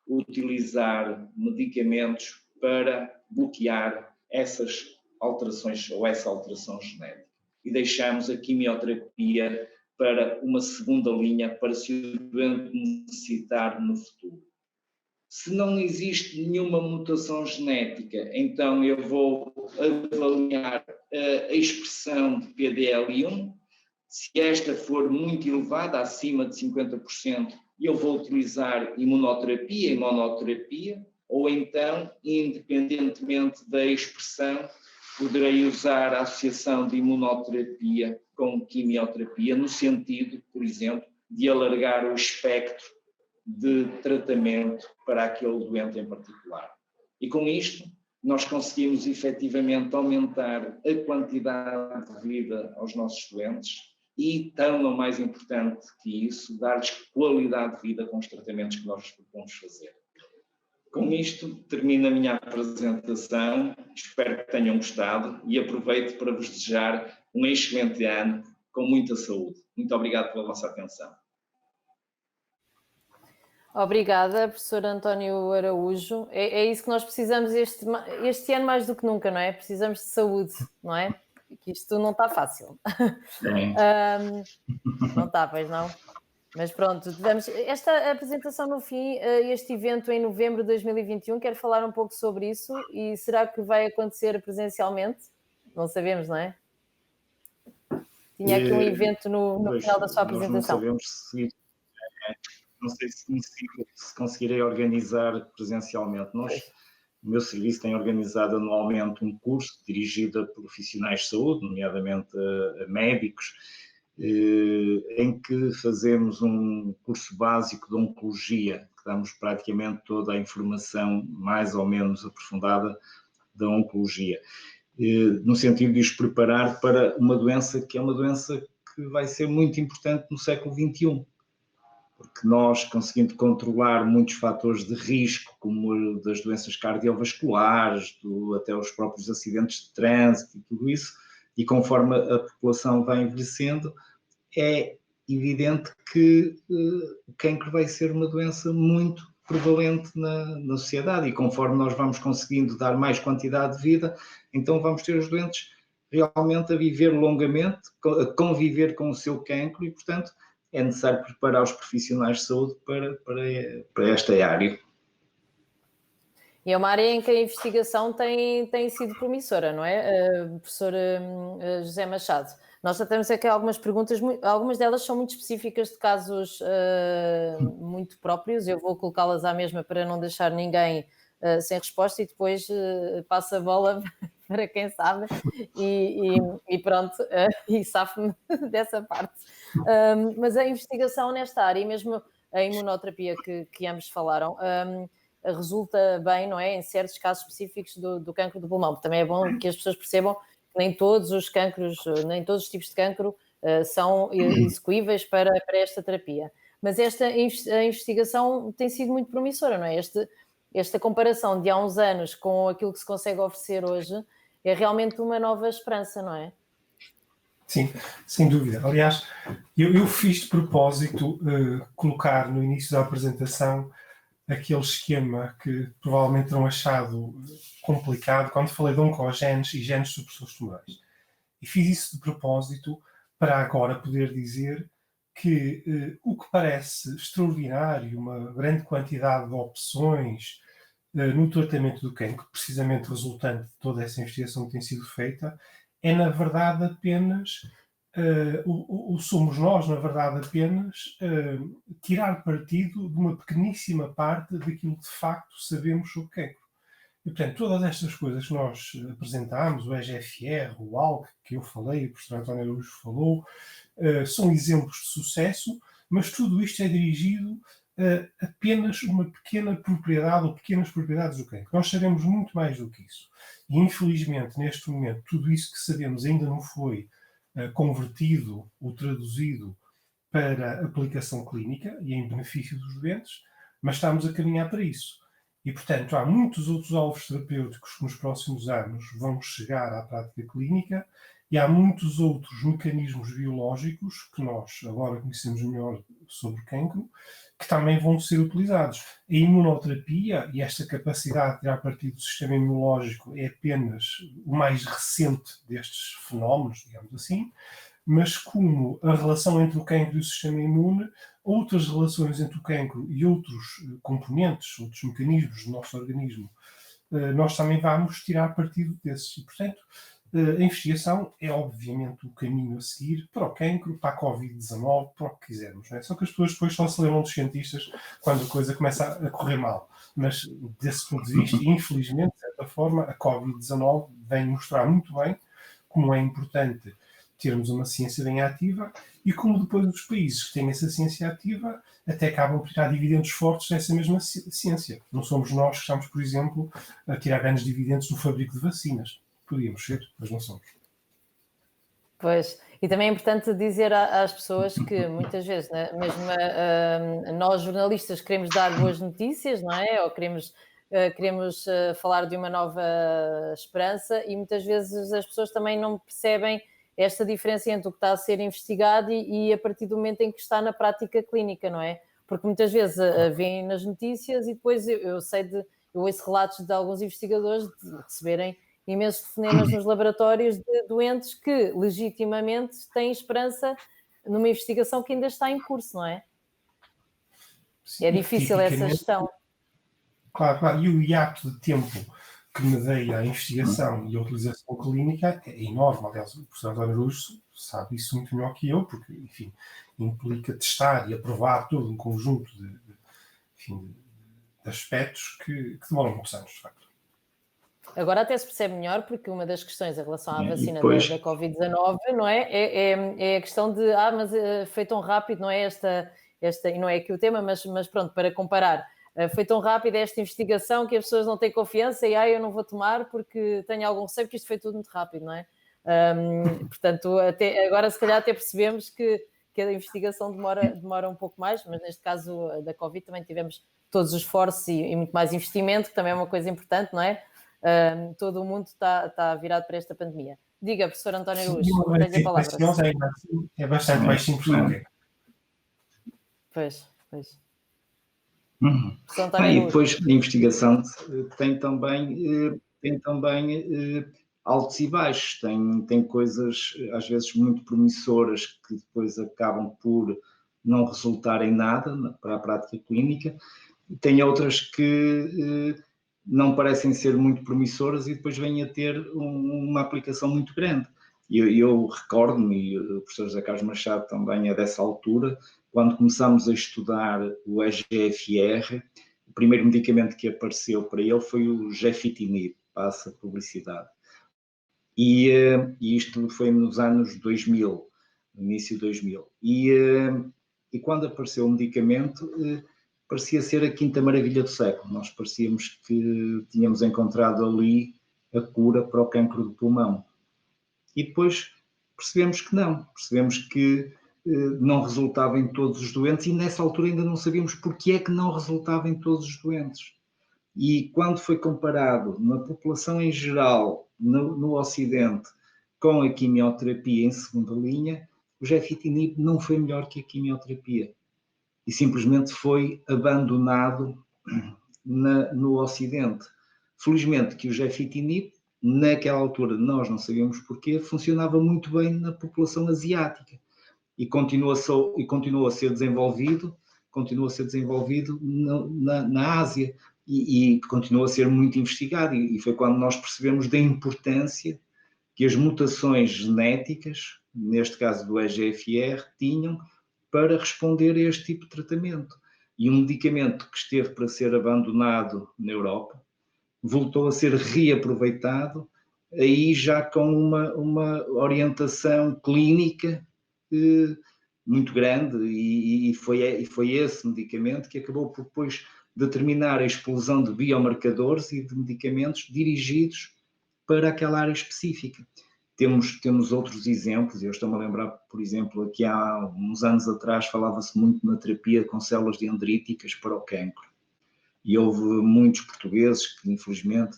Speaker 4: utilizar medicamentos para bloquear essas alterações ou essa alteração genética. E deixamos a quimioterapia para uma segunda linha, para se o doente necessitar no futuro. Se não existe nenhuma mutação genética, então eu vou avaliar a expressão de PDL1. Se esta for muito elevada, acima de 50%, eu vou utilizar imunoterapia e monoterapia, ou então, independentemente da expressão, poderei usar a associação de imunoterapia com quimioterapia, no sentido, por exemplo, de alargar o espectro de tratamento para aquele doente em particular. E com isto, nós conseguimos efetivamente aumentar a quantidade de vida aos nossos doentes e, tão ou mais importante que isso, dar-lhes qualidade de vida com os tratamentos que nós propomos fazer. Com isto, termino a minha apresentação, espero que tenham gostado e aproveito para vos desejar um excelente ano com muita saúde. Muito obrigado pela vossa atenção.
Speaker 1: Obrigada, professor António Araújo. É isso que nós precisamos este ano mais do que nunca, não é? Precisamos de saúde, não é? Que isto não está fácil. Não está, pois não? Mas pronto, tivemos esta apresentação no fim, este evento em novembro de 2021, quero falar um pouco sobre isso e será que vai acontecer presencialmente? Não sabemos, não é? Tinha aqui um evento no final da sua apresentação.
Speaker 5: Não sabemos não sei se conseguirei organizar presencialmente. O meu serviço tem organizado anualmente um curso dirigido a profissionais de saúde, nomeadamente a médicos, em que fazemos um curso básico de oncologia, que damos praticamente toda a informação mais ou menos aprofundada da oncologia, no sentido de os preparar para uma doença que é uma doença que vai ser muito importante no século XXI, porque nós, conseguindo controlar muitos fatores de risco, como das doenças cardiovasculares, até os próprios acidentes de trânsito e tudo isso, e conforme a população vai envelhecendo, é evidente que o cancro vai ser uma doença muito prevalente na sociedade, e conforme nós vamos conseguindo dar mais quantidade de vida, então vamos ter os doentes realmente a viver longamente, a conviver com o seu cancro, e portanto é necessário preparar os profissionais de saúde para esta área.
Speaker 1: E é uma área em que a investigação tem sido promissora, não é, professor José Machado? Nós já temos aqui algumas perguntas, algumas delas são muito específicas de casos muito próprios. Eu vou colocá-las à mesma para não deixar ninguém sem resposta, e depois passo a bola para quem sabe e pronto, e safo-me dessa parte. Mas a investigação nesta área, e mesmo a imunoterapia que ambos falaram, resulta bem, não é, em certos casos específicos do cancro do pulmão. Também é bom que as pessoas percebam que nem todos os cancros, nem todos os tipos de cancro são execuíveis para esta terapia. Mas a investigação tem sido muito promissora, não é? Esta comparação de há uns anos com aquilo que se consegue oferecer hoje é realmente uma nova esperança, não é?
Speaker 6: Sim, sem dúvida. Aliás, eu fiz de propósito colocar no início da apresentação aquele esquema que provavelmente terão achado complicado quando falei de oncogenes e genes supressores tumorais. E fiz isso de propósito para agora poder dizer que o que parece extraordinário, uma grande quantidade de opções no tratamento do cancro, precisamente resultante de toda essa investigação que tem sido feita, é na verdade apenas, somos nós, na verdade, apenas tirar partido de uma pequeníssima parte daquilo que de facto sabemos sobre cancro. E, portanto, todas estas coisas que nós apresentámos, o EGFR, o ALK, que eu falei, o professor António Araújo falou, são exemplos de sucesso, mas tudo isto é dirigido a apenas uma pequena propriedade ou pequenas propriedades do cancro. Nós sabemos muito mais do que isso. E, infelizmente, neste momento, tudo isso que sabemos ainda não foi convertido ou traduzido para aplicação clínica e em benefício dos doentes, mas estamos a caminhar para isso. E, portanto, há muitos outros alvos terapêuticos que nos próximos anos vão chegar à prática clínica, e há muitos outros mecanismos biológicos que nós agora conhecemos melhor sobre o cancro, que também vão ser utilizados. A imunoterapia e esta capacidade de tirar partido do sistema imunológico é apenas o mais recente destes fenómenos, digamos assim, mas como a relação entre o cancro e o sistema imune, outras relações entre o cancro e outros componentes, outros mecanismos do nosso organismo, nós também vamos tirar partido desses. E, portanto, a investigação é obviamente o caminho a seguir para o cancro, para a Covid-19, para o que quisermos. Não é? Só que as pessoas depois só se lembram dos cientistas quando a coisa começa a correr mal. Mas, desse ponto de vista, infelizmente, de certa forma, a Covid-19 vem mostrar muito bem como é importante termos uma ciência bem ativa, e como depois os países que têm essa ciência ativa até acabam por tirar dividendos fortes dessa mesma ciência. Não somos nós que estamos, por exemplo, a tirar grandes dividendos do fabrico de vacinas. Podíamos ser, mas não somos.
Speaker 1: Pois, e também é importante dizer às pessoas que muitas vezes, né, mesmo nós jornalistas queremos dar boas notícias, não é? Ou queremos falar de uma nova esperança, e muitas vezes as pessoas também não percebem esta diferença entre o que está a ser investigado e a partir do momento em que está na prática clínica, não é? Porque muitas vezes vêm nas notícias e depois eu ouço relatos de alguns investigadores de receberem imensos telefonemas nos laboratórios de doentes que legitimamente têm esperança numa investigação que ainda está em curso, não é? Sim, é difícil essa gestão.
Speaker 6: Claro, e o hiato de tempo que me dei à investigação e à utilização clínica é enorme. Aliás, o professor António Araújo sabe isso muito melhor que eu, porque, enfim, implica testar e aprovar todo um conjunto de aspectos que demoram muitos anos, de facto.
Speaker 1: Agora até se percebe melhor, porque uma das questões em relação à vacina da Covid-19, não é? É a questão de, mas foi tão rápido, não é e não é aqui o tema, mas pronto, para comparar, foi tão rápida esta investigação que as pessoas não têm confiança e eu não vou tomar porque tenho algum receio, porque isto foi tudo muito rápido, não é? Portanto, agora se calhar até percebemos que a investigação demora um pouco mais, mas neste caso da Covid também tivemos todos os esforços e muito mais investimento, que também é uma coisa importante, não é? Todo o mundo está virado para esta pandemia. Diga, professor António Luz, tenho a palavra.
Speaker 6: É bastante mais simples do que é.
Speaker 1: Pois.
Speaker 5: E depois a investigação tem também altos e baixos, tem coisas às vezes muito promissoras que depois acabam por não resultar em nada para a prática clínica, e tem outras que não parecem ser muito promissoras e depois vêm a ter uma aplicação muito grande. Eu recordo-me, e o professor José Carlos Machado também é dessa altura, quando começámos a estudar o EGFR, o primeiro medicamento que apareceu para ele foi o Gefitinib, passa publicidade. E isto foi nos anos 2000, no início de 2000. E quando apareceu o medicamento, parecia ser a quinta maravilha do século. Nós parecíamos que tínhamos encontrado ali a cura para o cancro do pulmão. E depois percebemos que não resultava em todos os doentes, e nessa altura ainda não sabíamos porque é que não resultava em todos os doentes. E quando foi comparado na população em geral, no Ocidente, com a quimioterapia em segunda linha, o Gefitinib não foi melhor que a quimioterapia. E simplesmente foi abandonado no Ocidente. Felizmente que o Gefitinib, naquela altura, nós não sabíamos porquê, funcionava muito bem na população asiática. E continua a ser desenvolvido na Ásia e continua a ser muito investigado. E foi quando nós percebemos da importância que as mutações genéticas, neste caso do EGFR, tinham para responder a este tipo de tratamento. E um medicamento que esteve para ser abandonado na Europa voltou a ser reaproveitado, aí já com uma orientação clínica muito grande, e foi esse medicamento que acabou por depois determinar a explosão de biomarcadores e de medicamentos dirigidos para aquela área específica. Temos outros exemplos, eu estou-me a lembrar, por exemplo, aqui há uns anos atrás falava-se muito na terapia com células dendríticas para o cancro, e houve muitos portugueses que, infelizmente,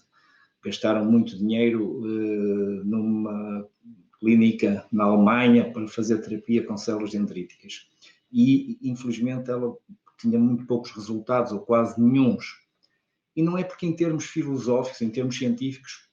Speaker 5: gastaram muito dinheiro numa clínica na Alemanha para fazer terapia com células dendríticas. E, infelizmente, ela tinha muito poucos resultados, ou quase nenhuns. E não é porque, em termos filosóficos, em termos científicos,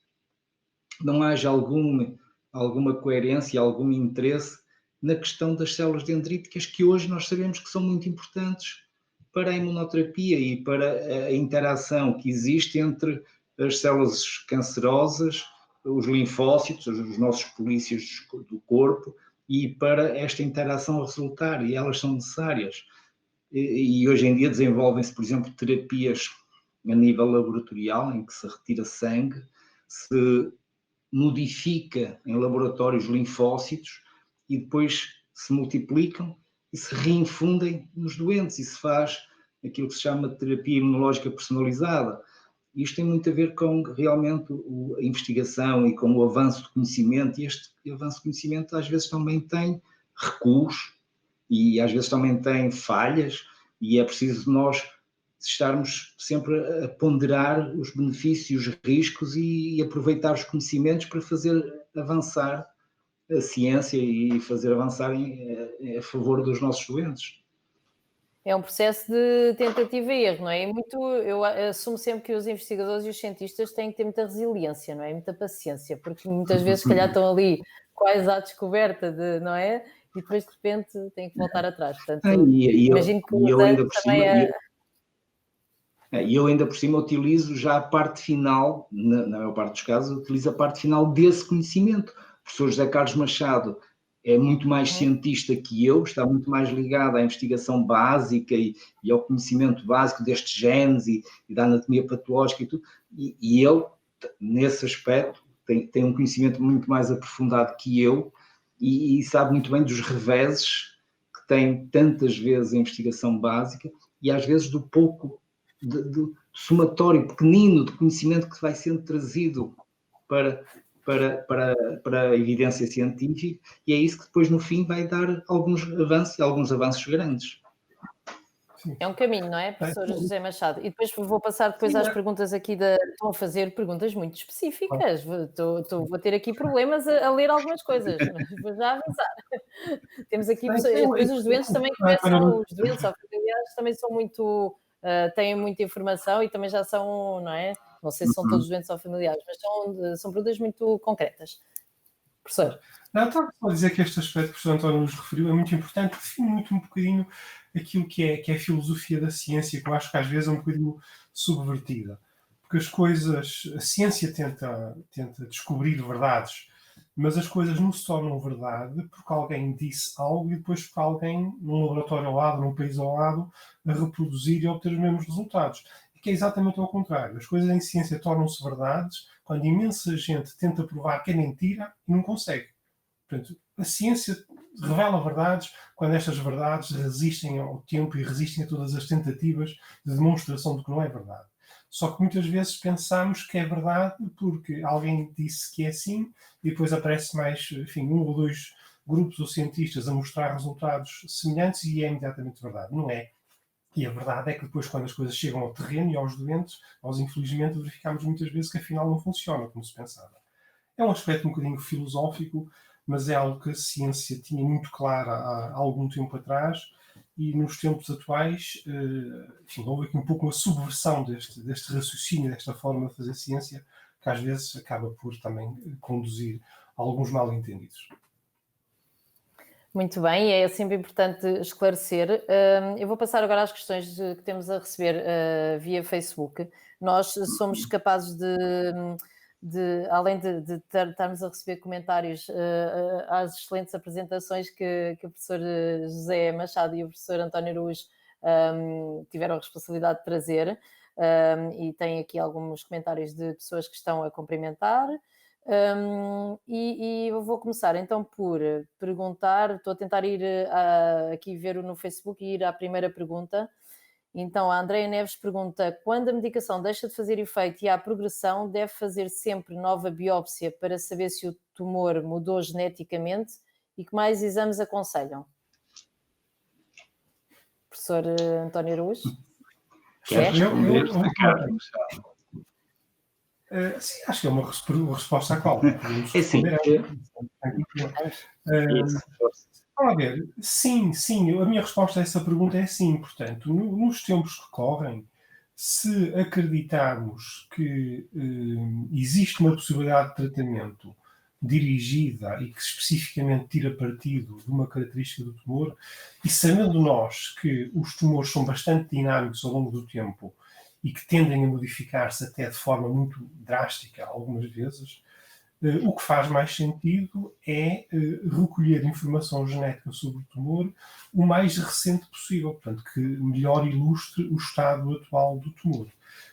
Speaker 5: não haja alguma coerência, algum interesse na questão das células dendríticas, que hoje nós sabemos que são muito importantes para a imunoterapia e para a interação que existe entre as células cancerosas, os linfócitos, os nossos polícios do corpo, e para esta interação resultar, e elas são necessárias. E hoje em dia desenvolvem-se, por exemplo, terapias a nível laboratorial, em que se retira sangue, se modifica em laboratórios linfócitos e depois se multiplicam e se reinfundem nos doentes, e se faz aquilo que se chama de terapia imunológica personalizada. Isto tem muito a ver com realmente a investigação e com o avanço de conhecimento, e este avanço de conhecimento às vezes também tem recuos e às vezes também tem falhas, e é preciso nós estarmos sempre a ponderar os benefícios, os riscos e aproveitar os conhecimentos para fazer avançar a ciência e fazer avançar a favor dos nossos doentes.
Speaker 1: É um processo de tentativa e erro, não é? Eu assumo sempre que os investigadores e os cientistas têm que ter muita resiliência, não é? Muita paciência, porque muitas vezes, se calhar, estão ali quase à descoberta, não é? E depois, de repente, têm que voltar atrás. Portanto, imagino que o Dante também é...
Speaker 5: E eu ainda por cima utilizo já a parte final, na maior parte dos casos, utilizo a parte final desse conhecimento. O professor José Carlos Machado é muito mais cientista que eu, está muito mais ligado à investigação básica e ao conhecimento básico destes genes e da anatomia patológica e tudo, e ele, nesse aspecto, tem um conhecimento muito mais aprofundado que eu e sabe muito bem dos reveses que tem tantas vezes a investigação básica e às vezes do pouco somatório pequenino de conhecimento que vai sendo trazido para a evidência científica, e é isso que depois no fim vai dar alguns avanços grandes.
Speaker 1: É um caminho, não é, professor José Machado? E depois vou passar depois às perguntas aqui estão a fazer perguntas muito específicas. Vou ter aqui problemas a ler algumas coisas, mas vou já avisar. Temos aqui pessoas, depois os doentes também começam, os doentes ou familiares também são muito, têm muita informação e também já são, não é? Não sei se são todos doentes ou familiares, mas são perguntas muito concretas. Professor.
Speaker 6: Não, estava só a dizer que este aspecto que o professor António nos referiu é muito importante, define muito um bocadinho aquilo que é a filosofia da ciência, que eu acho que às vezes é um bocadinho subvertida. Porque a ciência tenta descobrir verdades, mas as coisas não se tornam verdade porque alguém disse algo e depois porque alguém, num laboratório ao lado, num país ao lado, a reproduzir e obter os mesmos resultados. E que é exatamente ao contrário. As coisas em ciência tornam-se verdades quando imensa gente tenta provar que é mentira e não consegue. Portanto, a ciência revela verdades quando estas verdades resistem ao tempo e resistem a todas as tentativas de demonstração de que não é verdade. Só que muitas vezes pensamos que é verdade porque alguém disse que é assim e depois aparece mais, enfim, 1 ou 2 grupos ou cientistas a mostrar resultados semelhantes e é imediatamente verdade. Não é. E a verdade é que depois, quando as coisas chegam ao terreno e aos doentes, nós infelizmente verificamos muitas vezes que afinal não funciona como se pensava. É um aspecto um bocadinho filosófico, mas é algo que a ciência tinha muito clara há algum tempo atrás e nos tempos atuais, enfim, houve aqui um pouco uma subversão deste raciocínio, desta forma de fazer ciência, que às vezes acaba por também conduzir a alguns mal-entendidos.
Speaker 1: Muito bem, é sempre importante esclarecer. Eu vou passar agora às questões que temos a receber via Facebook. Nós somos capazes além de estarmos a receber comentários às excelentes apresentações que o professor José Machado e o professor António Araújo tiveram a responsabilidade de trazer, e tem aqui alguns comentários de pessoas que estão a cumprimentar. E eu vou começar então por perguntar, estou a tentar ir aqui ver no Facebook e ir à primeira pergunta. Então a Andreia Neves pergunta: quando a medicação deixa de fazer efeito e há progressão, deve fazer sempre nova biópsia para saber se o tumor mudou geneticamente e que mais exames aconselham? Professor António Araújo?
Speaker 5: Quer responder?
Speaker 6: Sim, acho que é uma resposta à qual podemos
Speaker 5: responder.
Speaker 6: Vamos ver, sim, a minha resposta a essa pergunta é sim. Portanto, nos tempos que correm, se acreditarmos que existe uma possibilidade de tratamento dirigida e que especificamente tira partido de uma característica do tumor, e sabendo nós que os tumores são bastante dinâmicos ao longo do tempo e que tendem a modificar-se até de forma muito drástica algumas vezes, o que faz mais sentido é recolher informação genética sobre o tumor o mais recente possível, portanto, que melhor ilustre o estado atual do tumor.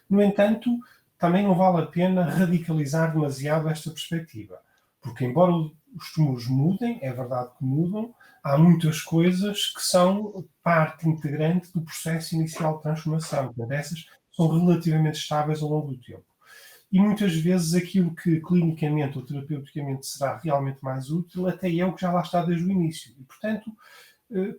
Speaker 6: No entanto, também não vale a pena radicalizar demasiado esta perspectiva, porque embora os tumores mudem, é verdade que mudam, há muitas coisas que são parte integrante do processo inicial de transformação, portanto, essas são relativamente estáveis ao longo do tempo. E muitas vezes aquilo que clinicamente ou terapeuticamente será realmente mais útil até é o que já lá está desde o início. E, portanto,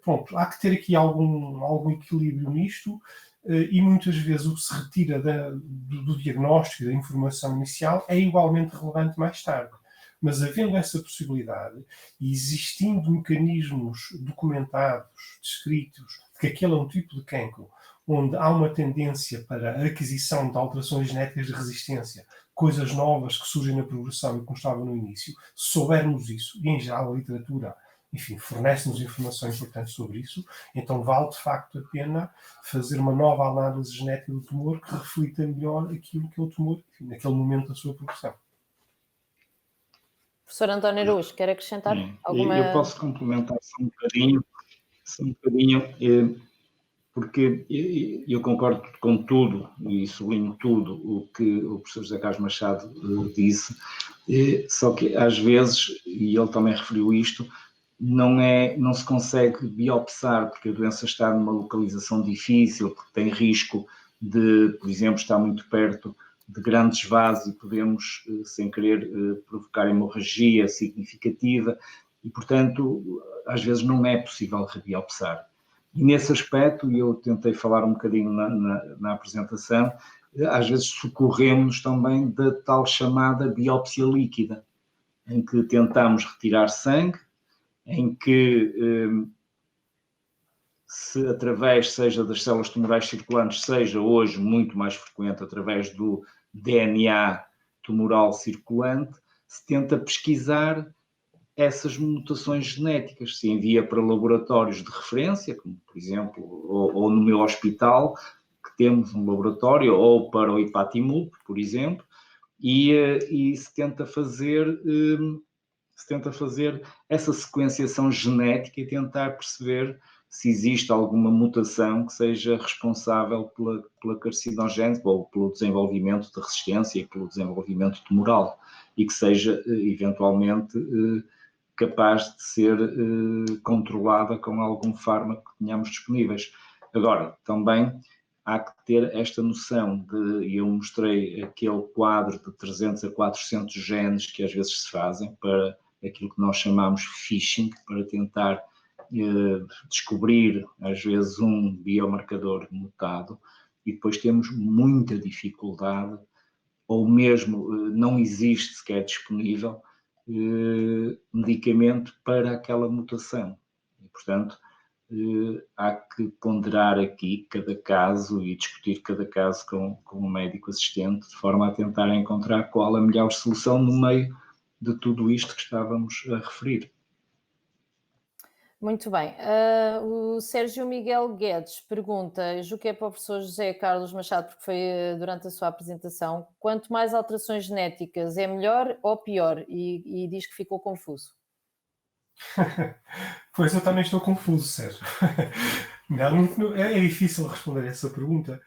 Speaker 6: pronto, há que ter aqui algum equilíbrio nisto e muitas vezes o que se retira do diagnóstico, da informação inicial, é igualmente relevante mais tarde. Mas havendo essa possibilidade e existindo mecanismos documentados, descritos, de que aquele é um tipo de cancro, onde há uma tendência para a aquisição de alterações genéticas de resistência, coisas novas que surgem na progressão e que estava no início, se soubermos isso, e em geral a literatura, enfim, fornece-nos informação importante sobre isso, então vale de facto a pena fazer uma nova análise genética do tumor que reflita melhor aquilo que é o tumor, enfim, naquele momento da sua progressão.
Speaker 1: Professor António Araújo, quer acrescentar alguma...
Speaker 5: Eu posso complementar só um bocadinho, porque eu concordo com tudo e sublinho tudo o que o professor José Carlos Machado disse, só que às vezes, e ele também referiu isto, não se consegue biopsar porque a doença está numa localização difícil, porque tem risco de, por exemplo, estar muito perto de grandes vasos e podemos, sem querer, provocar hemorragia significativa e, portanto, às vezes não é possível rebiopsar. E nesse aspecto, e eu tentei falar um bocadinho na apresentação, às vezes socorremos também da tal chamada biópsia líquida, em que tentamos retirar sangue, em que se através, seja das células tumorais circulantes, seja hoje muito mais frequente através do DNA tumoral circulante, se tenta pesquisar essas mutações genéticas, se envia para laboratórios de referência, como por exemplo, ou no meu hospital, que temos um laboratório, ou para o Ipatimulp, por exemplo, e se tenta fazer essa sequenciação genética e tentar perceber se existe alguma mutação que seja responsável pela carcinogênese ou pelo desenvolvimento de resistência e pelo desenvolvimento tumoral e que seja eventualmente capaz de ser controlada com algum fármaco que tenhamos disponíveis. Agora, também há que ter esta noção e eu mostrei aquele quadro de 300 a 400 genes que às vezes se fazem para aquilo que nós chamamos phishing, para tentar descobrir, às vezes, um biomarcador mutado, e depois temos muita dificuldade, ou mesmo não existe sequer disponível medicamento para aquela mutação. E, portanto, há que ponderar aqui cada caso e discutir cada caso com o médico assistente, de forma a tentar encontrar qual a melhor solução no meio de tudo isto que estávamos a referir.
Speaker 1: Muito bem. O Sérgio Miguel Guedes pergunta, julgo que é para o professor José Carlos Machado, porque foi durante a sua apresentação, quanto mais alterações genéticas é melhor ou pior? E diz que ficou confuso.
Speaker 6: Pois eu também estou confuso, Sérgio. Não, é difícil responder essa pergunta.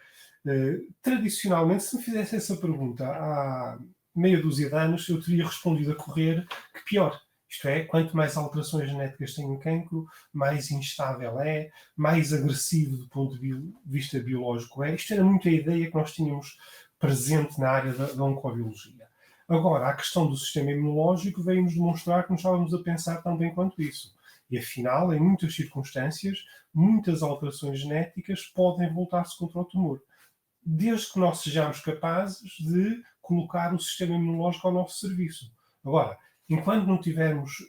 Speaker 6: Tradicionalmente, se me fizesse essa pergunta há meia dúzia de anos, eu teria respondido a correr que pior. Isto é, quanto mais alterações genéticas tem um cancro, mais instável é, mais agressivo do ponto de vista biológico é. Isto era muito a ideia que nós tínhamos presente na área da oncobiologia. Agora, a questão do sistema imunológico veio-nos demonstrar que não estávamos a pensar tão bem quanto isso. E afinal, em muitas circunstâncias, muitas alterações genéticas podem voltar-se contra o tumor, desde que nós sejamos capazes de colocar o sistema imunológico ao nosso serviço. Agora, enquanto não tivermos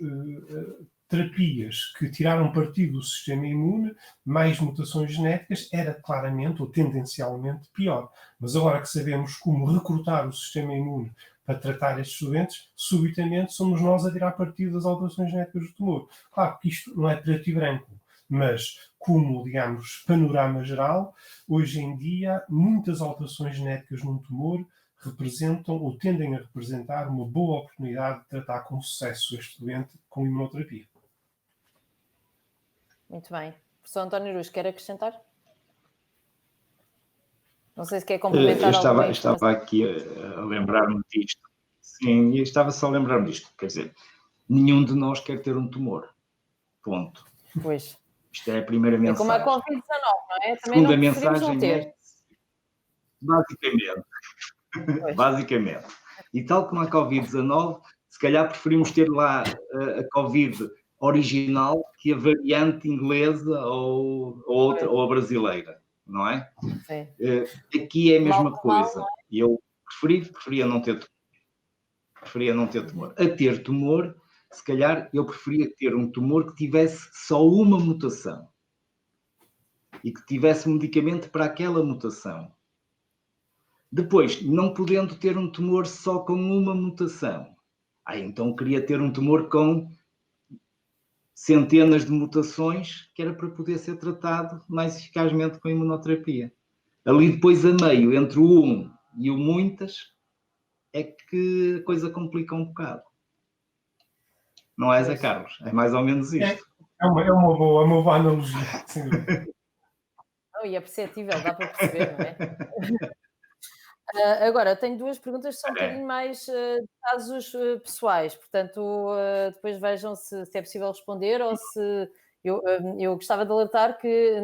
Speaker 6: terapias que tiraram partido do sistema imune, mais mutações genéticas, era claramente ou tendencialmente pior. Mas agora que sabemos como recrutar o sistema imune para tratar estes doentes, subitamente somos nós a tirar partido das alterações genéticas do tumor. Claro que isto não é preto e branco, mas como, digamos, panorama geral, hoje em dia, muitas alterações genéticas num tumor representam ou tendem a representar uma boa oportunidade de tratar com sucesso este doente com imunoterapia.
Speaker 1: Muito bem. Professor António Aruz, quer acrescentar? Não sei se quer complementar algo.
Speaker 5: Eu estava aqui a lembrar-me disto. Sim, e estava só a lembrar-me disto. Quer dizer, nenhum de nós quer ter um tumor. Ponto.
Speaker 1: Pois.
Speaker 5: Isto é a primeira mensagem.
Speaker 1: É como a Covid-19, não é? Também
Speaker 5: segunda
Speaker 1: não
Speaker 5: mensagem
Speaker 1: não ter.
Speaker 5: É, basicamente. E tal como a Covid-19, se calhar preferimos ter lá a Covid original que a variante inglesa ou a brasileira, não é?
Speaker 1: Sim.
Speaker 5: Aqui é a mesma coisa. E eu preferia não ter tumor. A ter tumor, se calhar eu preferia ter um tumor que tivesse só uma mutação e que tivesse medicamento para aquela mutação. Depois, não podendo ter um tumor só com uma mutação, então queria ter um tumor com centenas de mutações, que era para poder ser tratado mais eficazmente com a imunoterapia. Ali depois a meio, entre o um e o muitas, é que a coisa complica um bocado. Não é, Zé Carlos? É mais ou menos isto.
Speaker 6: É uma boa analogia, sem dúvida.
Speaker 1: E é perceptível, dá para perceber, não é? Agora, tenho duas perguntas que são um bocadinho mais de casos pessoais, portanto, depois vejam se é possível responder ou se Eu gostava de alertar que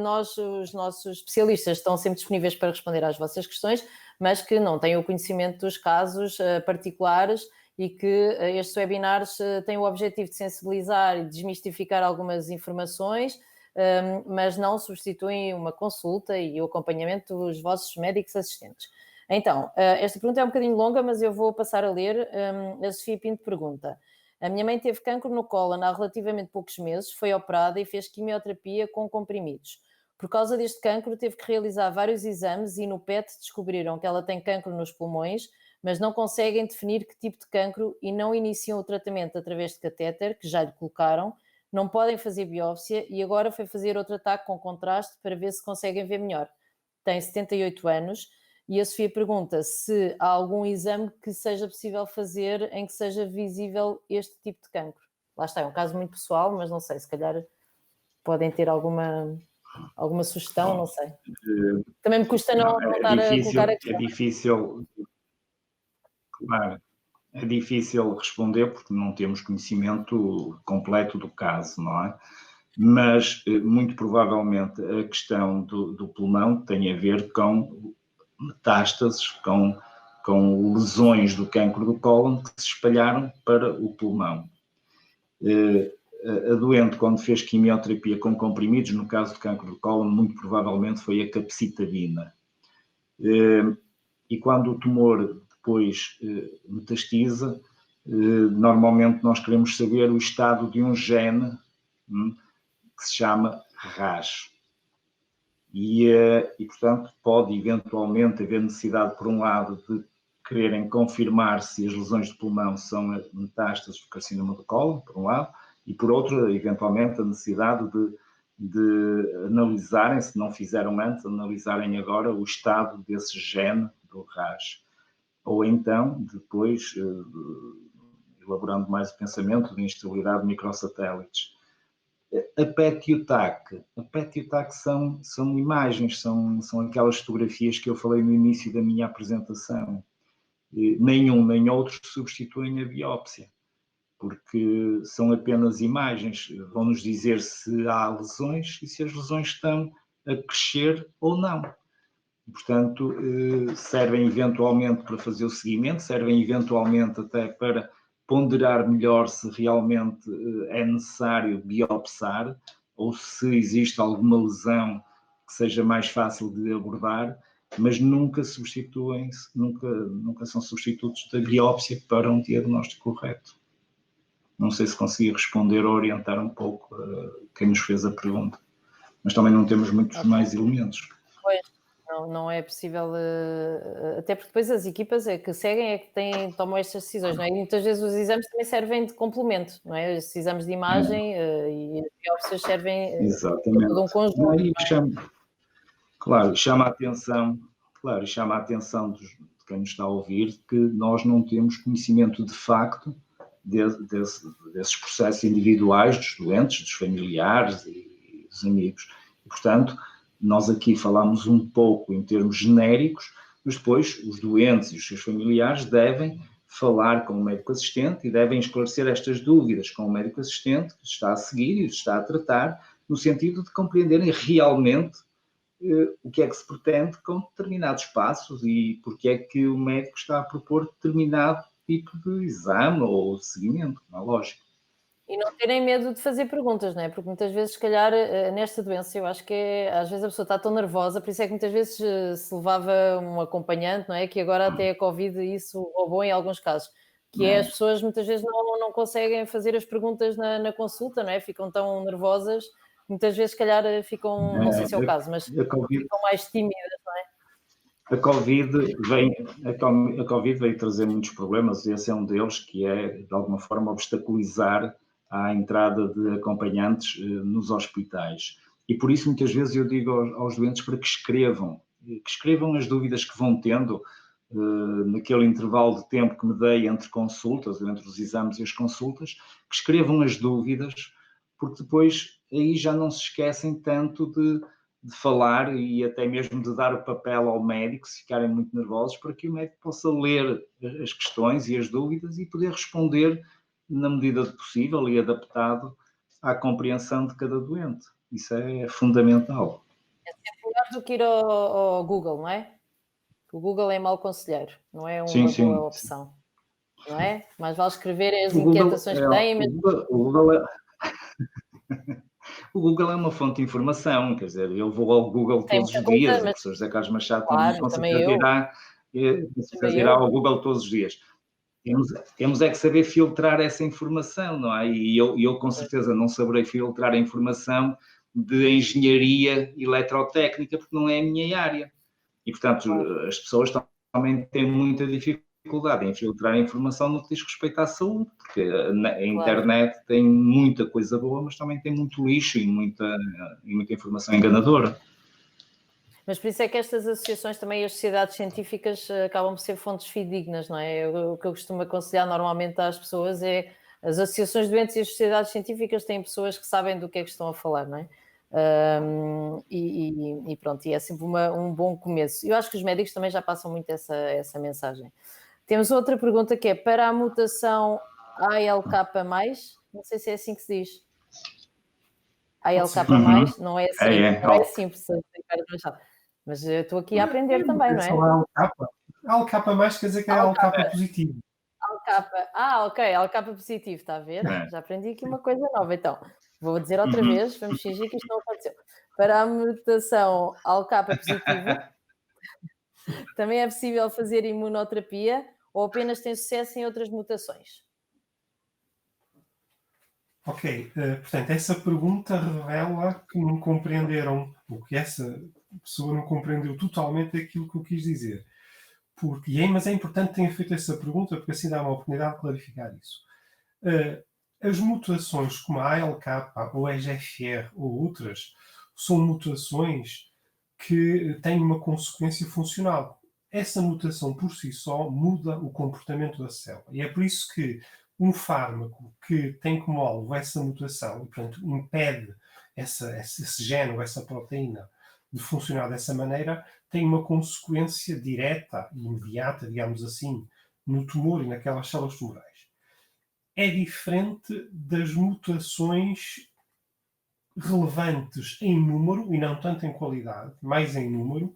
Speaker 1: os nossos especialistas estão sempre disponíveis para responder às vossas questões, mas que não têm o conhecimento dos casos particulares e que estes webinars têm o objetivo de sensibilizar e desmistificar algumas informações, mas não substituem uma consulta e o acompanhamento dos vossos médicos assistentes. Então, esta pergunta é um bocadinho longa, mas eu vou passar a ler. A Sofia Pinto pergunta: a minha mãe teve cancro no cólon há relativamente poucos meses, foi operada e fez quimioterapia com comprimidos. Por causa deste cancro, teve que realizar vários exames e no PET descobriram que ela tem cancro nos pulmões, mas não conseguem definir que tipo de cancro e não iniciam o tratamento através de catéter, que já lhe colocaram, não podem fazer biópsia e agora foi fazer outro ataque com contraste para ver se conseguem ver melhor. Tem 78 anos e a Sofia pergunta se há algum exame que seja possível fazer em que seja visível este tipo de cancro. Lá está, é um caso muito pessoal, mas não sei, se calhar podem ter alguma sugestão, não sei. Também me custa não estar a colocar a questão.
Speaker 5: É difícil, claro, é difícil responder porque não temos conhecimento completo do caso, não é? Mas, muito provavelmente, a questão do pulmão tem a ver com metástases, com lesões do cancro do cólon que se espalharam para o pulmão. A doente, quando fez quimioterapia com comprimidos, no caso do cancro do cólon, muito provavelmente foi a capecitabina. E quando o tumor depois metastiza, normalmente nós queremos saber o estado de um gene que se chama RAS. E, portanto, pode eventualmente haver necessidade, por um lado, de quererem confirmar se as lesões de pulmão são metástases do carcinoma do cólon, por um lado, e por outro, eventualmente, a necessidade de analisarem, se não fizeram antes, analisarem agora o estado desse gene do RAS. Ou então, depois, elaborando mais o pensamento de instabilidade de microsatélites. A PET e o TAC são imagens, são aquelas fotografias que eu falei no início da minha apresentação. Nenhum nem outro substituem a biópsia, porque são apenas imagens, vão-nos dizer se há lesões e se as lesões estão a crescer ou não. Portanto, servem eventualmente para fazer o seguimento, servem eventualmente até para ponderar melhor se realmente é necessário biopsar ou se existe alguma lesão que seja mais fácil de abordar, mas nunca são substitutos da biópsia para um diagnóstico correto. Não sei se consegui responder ou orientar um pouco quem nos fez a pergunta, mas também não temos muitos mais elementos.
Speaker 1: Pois. Não é possível, até porque depois as equipas que seguem tomam estas decisões, não é? E muitas vezes os exames também servem de complemento, não é? Estes exames de imagem e as biópsias servem
Speaker 5: exatamente.
Speaker 1: De um conjunto.
Speaker 5: Chama a atenção de quem nos está a ouvir que nós não temos conhecimento de facto desses processos individuais dos doentes, dos familiares e dos amigos. E, portanto, nós aqui falamos um pouco em termos genéricos, mas depois os doentes e os seus familiares devem falar com o médico assistente e devem esclarecer estas dúvidas com o médico assistente que está a seguir e está a tratar, no sentido de compreenderem realmente o que é que se pretende com determinados passos e porque é que o médico está a propor determinado tipo de exame ou de seguimento, não é lógico.
Speaker 1: E não terem medo de fazer perguntas, não é? Porque muitas vezes, se calhar, nesta doença, eu acho que às vezes a pessoa está tão nervosa, por isso é que muitas vezes se levava um acompanhante, não é? Que agora até a Covid isso roubou em alguns casos. Que é as pessoas muitas vezes não conseguem fazer as perguntas na consulta, não é? Ficam tão nervosas, muitas vezes, se calhar, ficam, não sei se é o caso, mas ficam mais tímidas, não é?
Speaker 5: A Covid veio trazer muitos problemas, e esse é um deles, que é, de alguma forma, obstaculizar a entrada de acompanhantes nos hospitais. E por isso, muitas vezes, eu digo aos doentes para que escrevam as dúvidas que vão tendo naquele intervalo de tempo que me dei entre consultas, entre os exames e as consultas, que escrevam as dúvidas, porque depois aí já não se esquecem tanto de falar e até mesmo de dar o papel ao médico, se ficarem muito nervosos, para que o médico possa ler as questões e as dúvidas e poder responder na medida do possível e adaptado à compreensão de cada doente. Isso é fundamental.
Speaker 1: É sempre melhor do que ir ao Google, não é? O Google é mau conselheiro, não é uma boa opção. Não é? Mais vale escrever as inquietações que têm.
Speaker 5: O Google é uma fonte de informação, quer dizer, eu vou ao Google todos os dias, o professor José Carlos Machado
Speaker 1: claro,
Speaker 5: com certeza irá ao Google todos os dias. Temos é que saber filtrar essa informação, não é? E eu com certeza não saberei filtrar a informação de engenharia eletrotécnica, porque não é a minha área. E, portanto, as pessoas também têm muita dificuldade em filtrar a informação no que diz respeito à saúde, porque a internet tem muita coisa boa, mas também tem muito lixo e muita informação enganadora.
Speaker 1: Mas por isso é que estas associações, também as sociedades científicas, acabam por ser fontes fidedignas, não é? O que eu costumo aconselhar normalmente às pessoas é as associações de doentes e as sociedades científicas têm pessoas que sabem do que é que estão a falar, não é? E pronto, e é sempre um bom começo. Eu acho que os médicos também já passam muito essa mensagem. Temos outra pergunta que é, para a mutação ALK+, não sei se é assim que se diz. ALK+, não é assim, não é assim, professor Ricardo Machado. Mas eu estou aqui a aprender também, não é?
Speaker 6: ALK+, quer dizer que é ALK positivo.
Speaker 1: Ok, ALK positivo, está a ver? Já aprendi aqui uma coisa nova, então. Vou dizer outra vez, vamos fingir que isto não aconteceu. Para a mutação ALK positivo, também é possível fazer imunoterapia ou apenas tem sucesso em outras mutações?
Speaker 6: Ok, portanto, essa pergunta revela que não compreenderam, ou que essa pessoa não compreendeu totalmente aquilo que eu quis dizer. Mas é importante que tenha feito essa pergunta, porque assim dá uma oportunidade de clarificar isso. As mutações como a ALK ou a EGFR ou outras são mutações que têm uma consequência funcional. Essa mutação por si só muda o comportamento da célula. E é por isso que um fármaco que tem como alvo essa mutação, e portanto impede esse gene ou essa proteína de funcionar dessa maneira, tem uma consequência direta e imediata, digamos assim, no tumor e naquelas células tumorais. É diferente das mutações relevantes em número, e não tanto em qualidade, mais em número,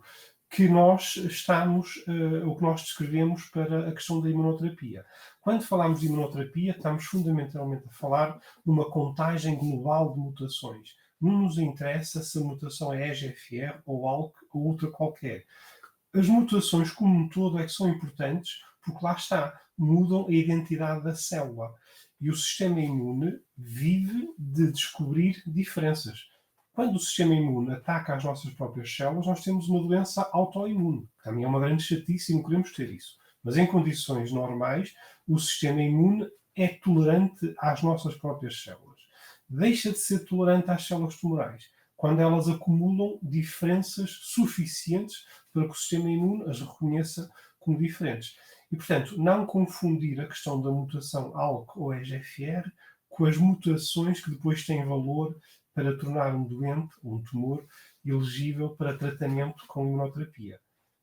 Speaker 6: que nós o que nós descrevemos para a questão da imunoterapia. Quando falamos de imunoterapia, estamos fundamentalmente a falar de uma contagem global de mutações. Não nos interessa se a mutação é EGFR ou ALK ou outra qualquer. As mutações como um todo é que são importantes, porque lá está, mudam a identidade da célula. E o sistema imune vive de descobrir diferenças. Quando o sistema imune ataca as nossas próprias células, nós temos uma doença autoimune. Também é uma grande chatice e não queremos ter isso. Mas em condições normais, o sistema imune é tolerante às nossas próprias células. Deixa de ser tolerante às células tumorais quando elas acumulam diferenças suficientes para que o sistema imune as reconheça como diferentes. E, portanto, não confundir a questão da mutação ALK ou EGFR com as mutações que depois têm valor para tornar um doente, um tumor, elegível para tratamento com imunoterapia.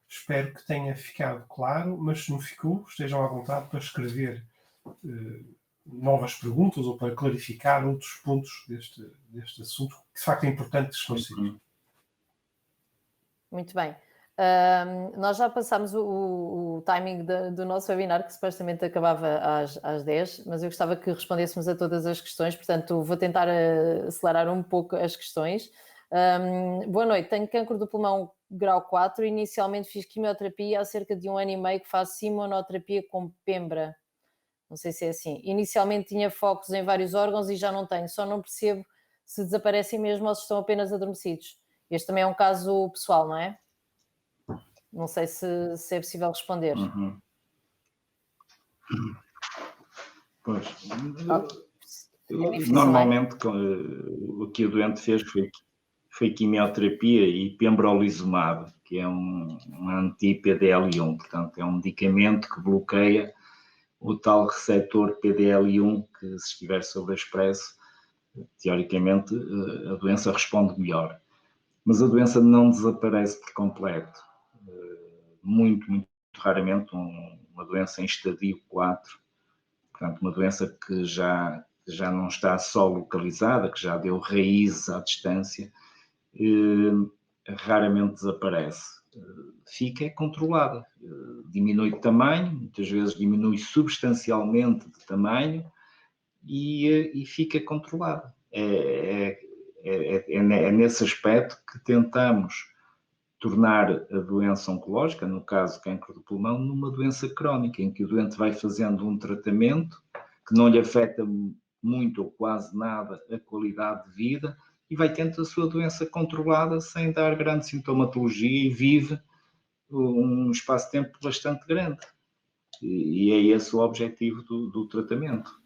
Speaker 6: Espero que tenha ficado claro, mas se não ficou, estejam à vontade para escrever novas perguntas ou para clarificar outros pontos deste assunto, que de facto é importante esclarecer.
Speaker 1: Muito bem. Nós já passámos o timing do nosso webinar, que supostamente acabava às 10, mas eu gostava que respondêssemos a todas as questões, portanto vou tentar acelerar um pouco as questões. Boa noite, tenho cancro do pulmão grau 4, inicialmente fiz quimioterapia há cerca de 1 ano e meio que faço imunoterapia com Pembra, não sei se é assim. Inicialmente tinha focos em vários órgãos e já não tenho, só não percebo se desaparecem mesmo ou se estão apenas adormecidos. Este também é um caso pessoal, não é? Não sei se é possível responder.
Speaker 5: Pois. Normalmente, o que o doente fez foi quimioterapia e pembrolizumab, que é um anti-PDL1, portanto, é um medicamento que bloqueia o tal receptor PDL1 que, se estiver sobreexpresso, teoricamente, a doença responde melhor. Mas a doença não desaparece por completo. Muito, muito raramente uma doença em estadio 4, portanto, uma doença que já já não está só localizada, que já deu raízes à distância, raramente desaparece. Fica controlada, diminui de tamanho, muitas vezes diminui substancialmente de tamanho e fica controlada. É nesse aspecto que tentamos tornar a doença oncológica, no caso cancro do pulmão, numa doença crónica, em que o doente vai fazendo um tratamento que não lhe afeta muito ou quase nada a qualidade de vida e vai tendo a sua doença controlada sem dar grande sintomatologia e vive um espaço de tempo bastante grande. E é esse o objetivo do tratamento.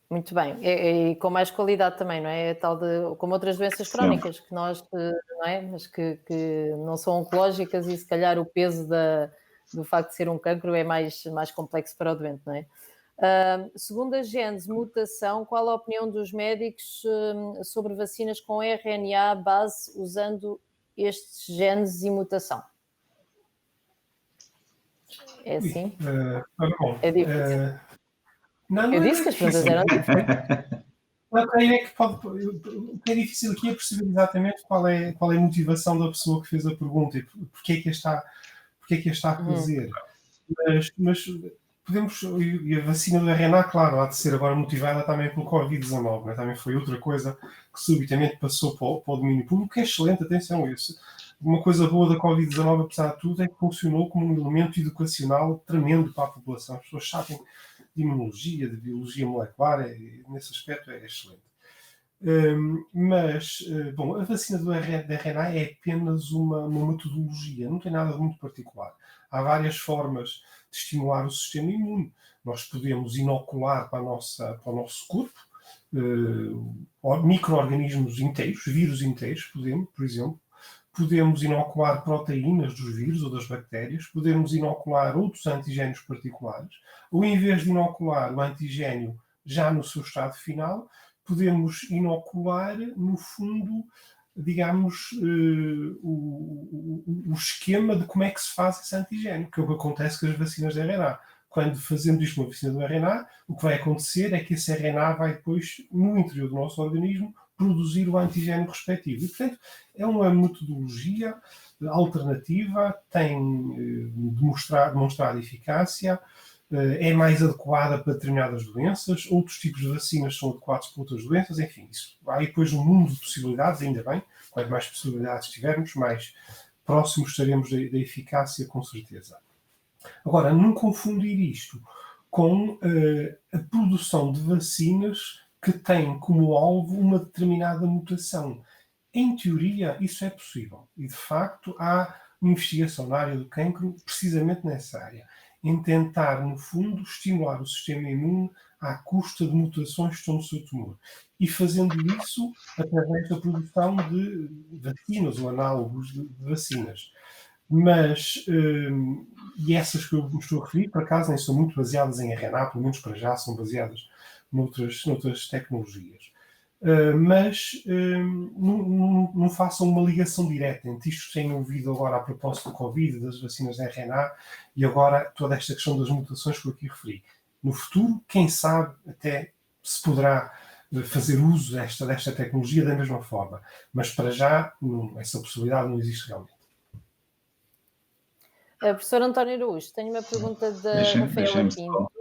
Speaker 1: Muito bem, e com mais qualidade também, não é? Tal de, como outras doenças crónicas que nós, não é? Mas que não são oncológicas e se calhar o peso do facto de ser um cancro é mais complexo para o doente, não é? Segundo a gênese mutação, qual a opinião dos médicos sobre vacinas com RNA base usando estes genes e mutação? É assim? É difícil. Eu disse que as perguntas eram difíceis.
Speaker 6: O que é difícil aqui é perceber exatamente qual é a motivação da pessoa que fez a pergunta e porque é que a está a fazer. Mas podemos, e a vacina do RNA, claro, há de ser agora motivada também pelo Covid-19, né? Também foi outra coisa que subitamente passou para o domínio público, que é excelente, atenção, isso. Uma coisa boa da Covid-19, apesar de tudo, é que funcionou como um elemento educacional tremendo para a população. As pessoas sabem de imunologia, de biologia molecular, nesse aspecto é excelente. Bom, a vacina do RNA é apenas uma metodologia, não tem nada de muito particular. Há várias formas de estimular o sistema imune. Nós podemos inocular para o nosso corpo micro-organismos inteiros, vírus inteiros, por exemplo. Podemos inocular proteínas dos vírus ou das bactérias, podemos inocular outros antigénios particulares, ou em vez de inocular o antigénio já no seu estado final, podemos inocular, no fundo, digamos, o esquema de como é que se faz esse antigénio, que é o que acontece com as vacinas de RNA. Quando fazemos isto uma vacina do RNA, o que vai acontecer é que esse RNA vai depois, no interior do nosso organismo, produzir o antigénio respectivo. E, portanto, é uma metodologia alternativa, tem demonstrado eficácia, é mais adequada para determinadas doenças, outros tipos de vacinas são adequados para outras doenças, enfim, isso. Há depois um mundo de possibilidades, ainda bem, quanto mais possibilidades tivermos, mais próximos estaremos da eficácia, com certeza. Agora, não confundir isto com a produção de vacinas que têm como alvo uma determinada mutação. Em teoria, isso é possível. E, de facto, há uma investigação na área do cancro precisamente nessa área, em tentar, no fundo, estimular o sistema imune à custa de mutações que estão no seu tumor. E fazendo isso através da produção de vacinas ou análogos de vacinas. Mas, e essas que eu me estou a referir, por acaso, nem são muito baseadas em RNA, pelo menos para já são baseadas noutras tecnologias. Mas não façam uma ligação direta entre isto que têm ouvido agora a propósito do Covid, das vacinas de RNA, e agora toda esta questão das mutações que eu aqui referi. No futuro, quem sabe, até se poderá fazer uso desta tecnologia da mesma forma. Mas para já, essa possibilidade não existe realmente.
Speaker 1: Professor António Araújo, tenho uma pergunta da Rafaela Pinto.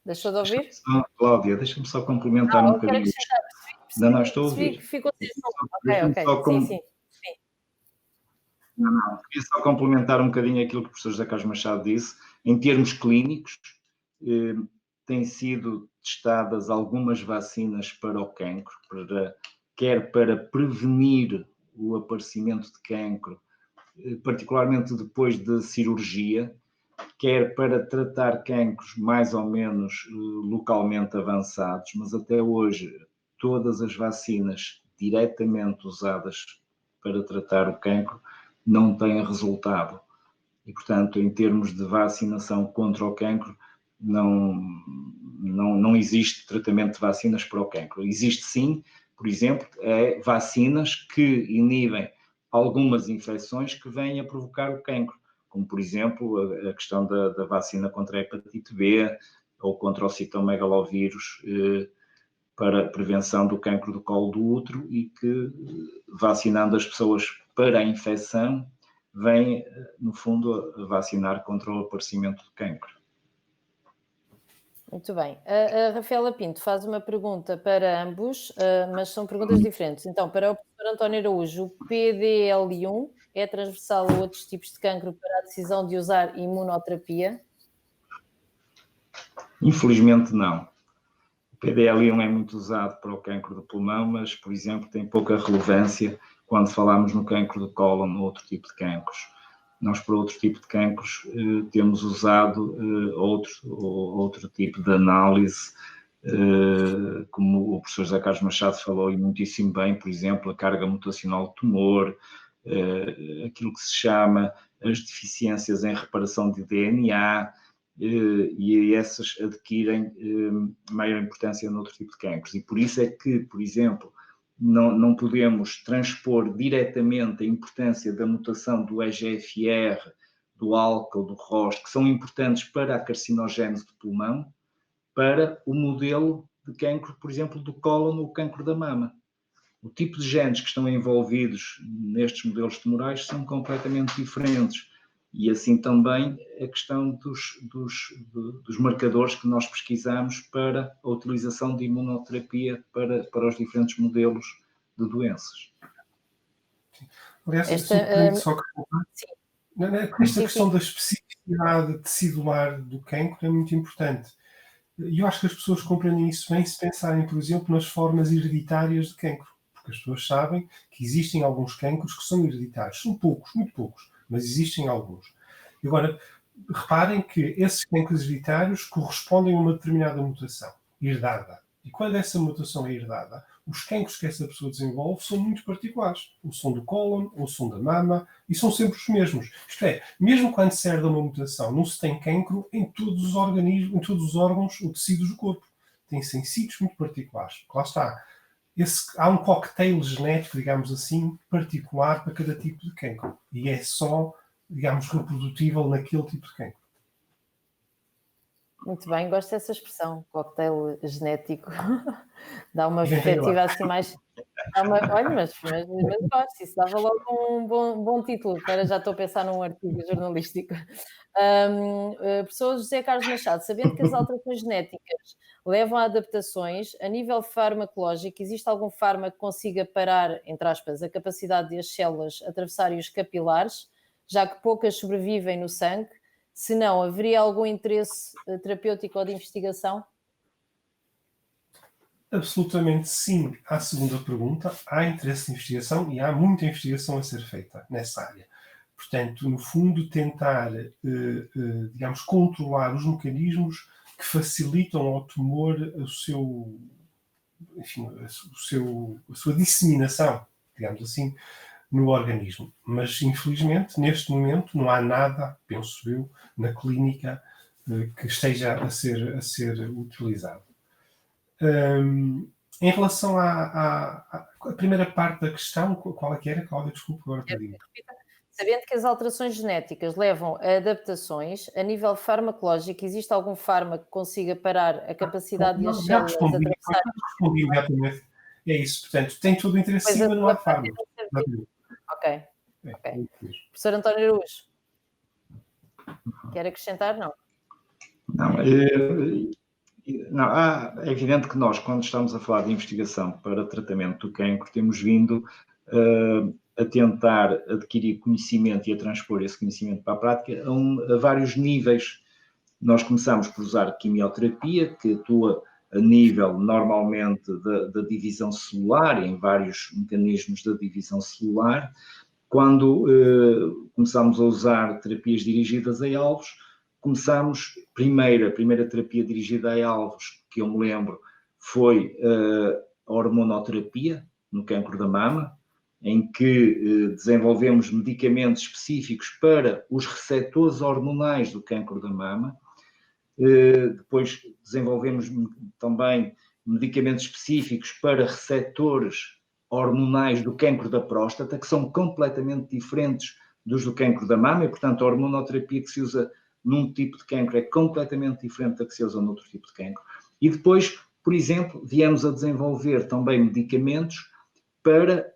Speaker 1: Deixou de ouvir?
Speaker 5: Cláudia, deixa-me só complementar um bocadinho. Não, estou a ouvir.
Speaker 1: Ficou sem som. Ok. Sim.
Speaker 5: Não, queria só complementar um bocadinho aquilo que o professor José Carlos Machado disse. Em termos clínicos, têm sido testadas algumas vacinas para o cancro, quer para prevenir o aparecimento de cancro, particularmente depois da cirurgia, quer para tratar cancros mais ou menos localmente avançados, mas até hoje todas as vacinas diretamente usadas para tratar o cancro não têm resultado. E, portanto, em termos de vacinação contra o cancro, não existe tratamento de vacinas para o cancro. Existe sim, por exemplo, vacinas que inibem algumas infecções que vêm a provocar o cancro, como, por exemplo, a questão da vacina contra a hepatite B ou contra o citomegalovírus para a prevenção do cancro do colo do útero e que, vacinando as pessoas para a infecção, vem, no fundo, a vacinar contra o aparecimento do cancro.
Speaker 1: Muito bem. A Rafaela Pinto faz uma pergunta para ambos, mas são perguntas diferentes. Então, para o professor António Araújo, o PDL1 é transversal a outros tipos de cancro para a decisão de usar imunoterapia?
Speaker 5: Infelizmente não. O PDL1 é muito usado para o cancro do pulmão, mas, por exemplo, tem pouca relevância quando falamos no cancro do cólon ou outro tipo de cancros. Nós, para outro tipo de cancros, temos usado outro tipo de análise, como o professor José Carlos Machado falou e muitíssimo bem, por exemplo, a carga mutacional do tumor, aquilo que se chama as deficiências em reparação de DNA, e essas adquirem maior importância noutro tipo de cancros. E por isso é que, por exemplo, não podemos transpor diretamente a importância da mutação do EGFR, do álcool, do ROS, que são importantes para a carcinogénese do pulmão, para o modelo de cancro, por exemplo, do cólon ou cancro da mama. O tipo de genes que estão envolvidos nestes modelos tumorais são completamente diferentes. E assim também a questão dos marcadores que nós pesquisamos para a utilização de imunoterapia para os diferentes modelos de doenças.
Speaker 6: Aliás, só que esta questão da especificidade tecidular do cancro é muito importante. E eu acho que as pessoas compreendem isso bem se pensarem, por exemplo, nas formas hereditárias de cancro. Porque as pessoas sabem que existem alguns cancros que são hereditários. São poucos, muito poucos, mas existem alguns. Agora, reparem que esses cancros hereditários correspondem a uma determinada mutação herdada. E quando essa mutação é herdada, os cancros que essa pessoa desenvolve são muito particulares. Ou são do cólon, ou são da mama, e são sempre os mesmos. Isto é, mesmo quando se herda uma mutação, não se tem cancro em todos os organismos, em todos os órgãos ou tecidos do corpo. Tem-se em sítios muito particulares. Lá está. Há um cocktail genético, digamos assim, particular para cada tipo de cancro. E é só, digamos, reprodutível naquele tipo de cancro.
Speaker 1: Muito bem, gosto dessa expressão, cocktail genético. Dá uma perspectiva assim mais... Olha, mas gosto, isso dava logo um bom título, já estou a pensar num artigo jornalístico. Professor José Carlos Machado, sabendo que as alterações genéticas levam a adaptações, a nível farmacológico, existe algum fármaco que consiga parar, entre aspas, a capacidade de as células atravessarem os capilares, já que poucas sobrevivem no sangue? Se não, haveria algum interesse terapêutico ou de investigação?
Speaker 6: Absolutamente sim. À segunda pergunta, há interesse de investigação e há muita investigação a ser feita nessa área. Portanto, no fundo, tentar, digamos, controlar os mecanismos que facilitam ao tumor a sua disseminação, digamos assim, no organismo. Mas, infelizmente, neste momento não há nada, penso eu, na clínica que esteja a ser utilizado. Em relação à primeira parte da questão, qual é que era, Cláudia? Desculpe, agora perdi-me.
Speaker 1: Sabendo que as alterações genéticas levam a adaptações, a nível farmacológico, existe algum fármaco que consiga parar a capacidade de as células atravessar?
Speaker 6: Respondi exatamente. É isso, portanto, tem todo o interesse sim, mas não há fármaco.
Speaker 1: Ok. Professor António Araújo, quer acrescentar? Não.
Speaker 5: Não, é evidente que nós, quando estamos a falar de investigação para tratamento do cancro, temos vindo a tentar adquirir conhecimento e a transpor esse conhecimento para a prática a vários níveis. Nós começamos por usar quimioterapia, que atua a nível, normalmente, da divisão celular, em vários mecanismos da divisão celular. Quando começamos a usar terapias dirigidas a alvos, começamos, a primeira terapia dirigida a alvos, que eu me lembro, foi a hormonoterapia no cancro da mama, em que desenvolvemos medicamentos específicos para os receptores hormonais do cancro da mama. Depois desenvolvemos também medicamentos específicos para receptores hormonais do cancro da próstata, que são completamente diferentes dos do cancro da mama, e, portanto, a hormonoterapia que se usa num tipo de cancro é completamente diferente da que se usa noutro tipo de cancro. E depois, por exemplo, viemos a desenvolver também medicamentos para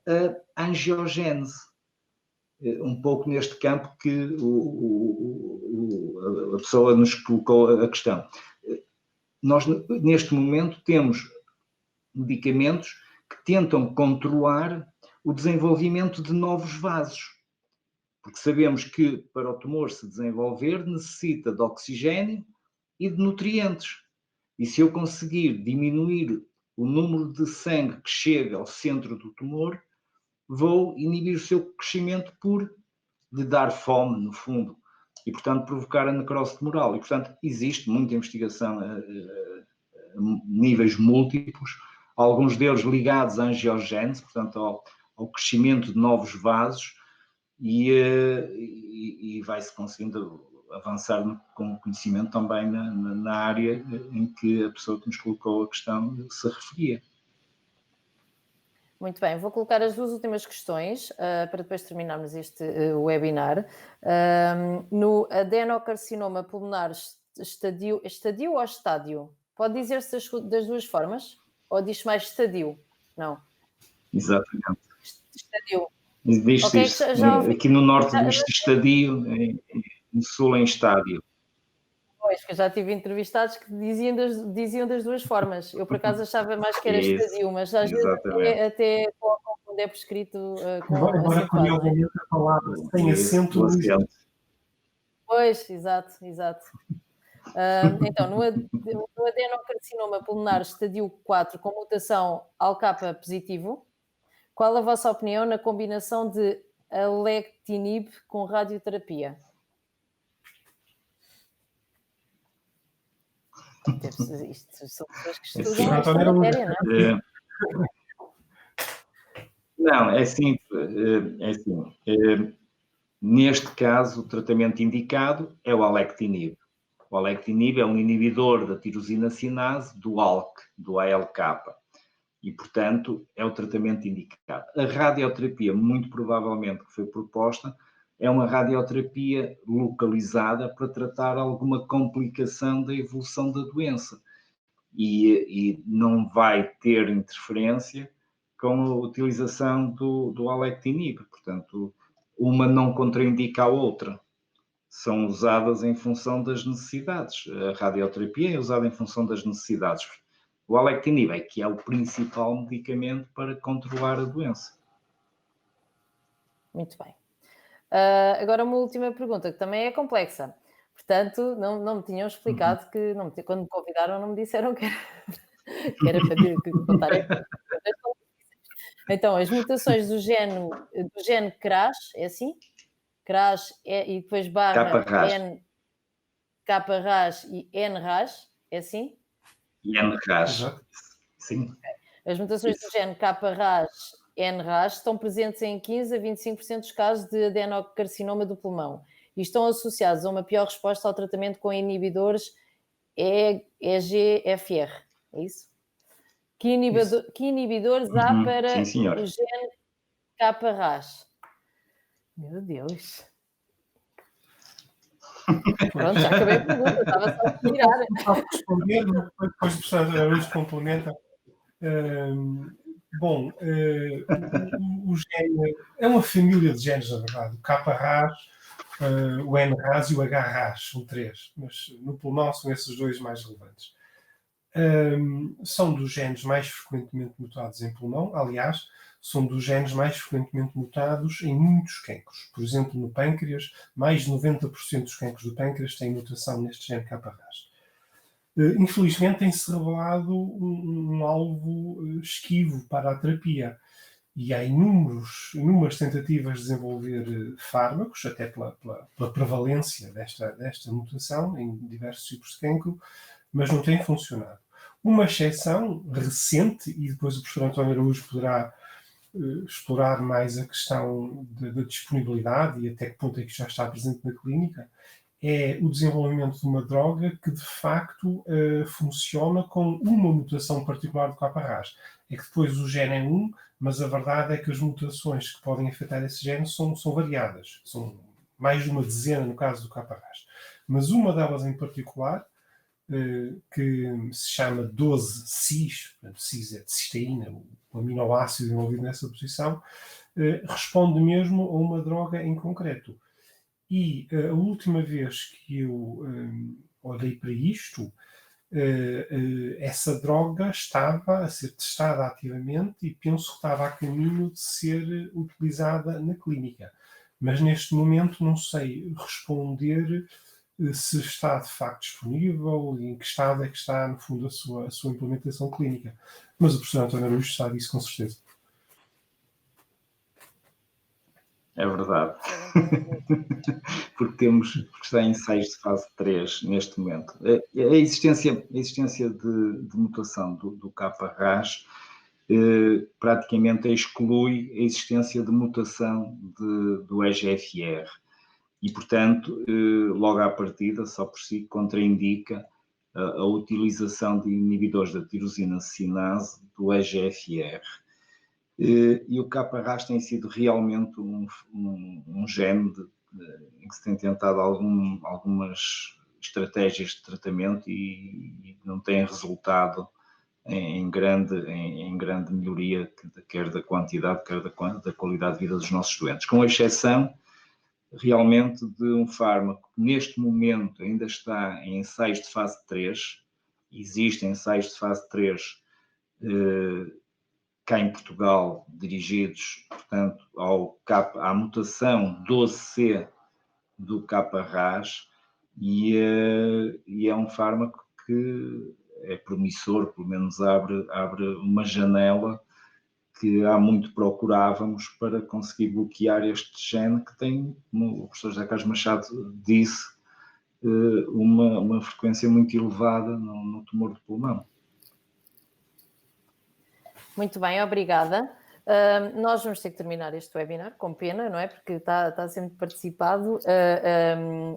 Speaker 5: a angiogénese, um pouco neste campo que a pessoa nos colocou a questão. Nós, neste momento, temos medicamentos que tentam controlar o desenvolvimento de novos vasos, porque sabemos que para o tumor se desenvolver necessita de oxigênio e de nutrientes. E se eu conseguir diminuir o número de sangue que chega ao centro do tumor, vou inibir o seu crescimento por lhe dar fome, no fundo, e, portanto, provocar a necrose tumoral. E, portanto, existe muita investigação a níveis múltiplos, alguns deles ligados à angiogénese, portanto, ao crescimento de novos vasos, e vai-se conseguindo avançar com conhecimento também na área em que a pessoa que nos colocou a questão se referia.
Speaker 1: Muito bem, vou colocar as duas últimas questões para depois terminarmos este webinar. No adenocarcinoma pulmonar estadio ou estádio? Pode dizer-se das duas formas? Ou diz mais estadio? Não.
Speaker 5: Exatamente.
Speaker 1: Estadio.
Speaker 5: Diz-se
Speaker 1: Okay,
Speaker 5: isso. Aqui no norte diz-se estadio, no sul em estádio.
Speaker 1: Pois, que eu já tive entrevistados que diziam das duas formas. Eu, por acaso, achava mais que era estadio, mas às vezes até quando é prescrito com
Speaker 6: Agora, curiosamente, a palavra tem acento no acento.
Speaker 1: Pois, exato. Então, no adenocarcinoma pulmonar estadio 4 com mutação ALK positivo, qual a vossa opinião na combinação de alectinib com radioterapia? Isto são pessoas que estudam esta matéria, não é?
Speaker 5: Não, é assim. Neste caso, o tratamento indicado é o alectinib. O alectinib é um inibidor da tirosina cinase do ALK, do ALK. E, portanto, é o tratamento indicado. A radioterapia, muito provavelmente, que foi proposta, é uma radioterapia localizada para tratar alguma complicação da evolução da doença. E não vai ter interferência com a utilização do alectinib. Portanto, uma não contraindica a outra. São usadas em função das necessidades. A radioterapia é usada em função das necessidades. O alectinib é que é o principal medicamento para controlar a doença.
Speaker 1: Muito bem. Agora uma última pergunta, que também é complexa. Portanto, não me tinham explicado que, quando me convidaram, não me disseram que era para contar aqui. Então, as mutações do gene CRAS, é assim? CRAS e depois barra KRAS e NRAS, é assim?
Speaker 5: NRAS, sim.
Speaker 1: As mutações do gene KRAS e NRAS estão presentes em 15 a 25% dos casos de adenocarcinoma do pulmão e estão associados a uma pior resposta ao tratamento com inibidores EGFR, é isso? Que inibidores há para o gene KRAS? Meu Deus! Pronto, já acabei a pergunta, estava só a tirar.
Speaker 6: Responder, depois o professor Luís complementa. Bom, o gene é uma família de genes, na verdade. O KRAS, o NRAS e o HRAS, são três, mas no pulmão são esses dois mais relevantes. São dos genes mais frequentemente mutados em pulmão, aliás, são dos genes mais frequentemente mutados em muitos cancros. Por exemplo, no pâncreas, mais de 90% dos cancros do pâncreas têm mutação neste gene KRAS. Infelizmente tem-se revelado um alvo esquivo para a terapia e há inúmeras tentativas de desenvolver fármacos, até pela prevalência desta mutação em diversos tipos de cancro, mas não tem funcionado. Uma exceção recente, e depois o professor António Araújo poderá explorar mais a questão da disponibilidade e até que ponto é que já está presente na clínica, é o desenvolvimento de uma droga que de facto funciona com uma mutação particular do KRAS. É que depois o gene é um, mas a verdade é que as mutações que podem afetar esse gene são variadas. São mais de uma dezena no caso do KRAS. mas uma delas em particular, que se chama 12-cis, portanto, cis é de cisteína, o aminoácido envolvido nessa posição, responde mesmo a uma droga em concreto. E a última vez que eu olhei para isto, essa droga estava a ser testada ativamente e penso que estava a caminho de ser utilizada na clínica. Mas neste momento não sei responder se está de facto disponível e em que estado é que está, no fundo, a sua implementação clínica. Mas o professor António Araújo sabe isso com certeza.
Speaker 5: É verdade. Porque está em ensaios de fase 3 neste momento. A existência de mutação do kappa-Ras praticamente exclui a existência de mutação do EGFR. E, portanto, logo à partida, só por si, contraindica a utilização de inibidores da tirosina cinase do EGFR. E o kappa-Ras tem sido realmente um gene em que se tem tentado algumas estratégias de tratamento e não tem resultado em grande melhoria, quer da quantidade, quer da qualidade de vida dos nossos doentes, com exceção realmente de um fármaco que neste momento ainda está em ensaios de fase 3, existem ensaios de fase 3 cá em Portugal, dirigidos, portanto, à mutação 12C do kappa-Ras, e é um fármaco que é promissor, pelo menos abre uma janela que há muito procurávamos para conseguir bloquear este gene que tem, como o professor José Carlos Machado disse, uma frequência muito elevada no tumor de pulmão.
Speaker 1: Muito bem, obrigada. Nós vamos ter que terminar este webinar, com pena, não é? Porque está sempre participado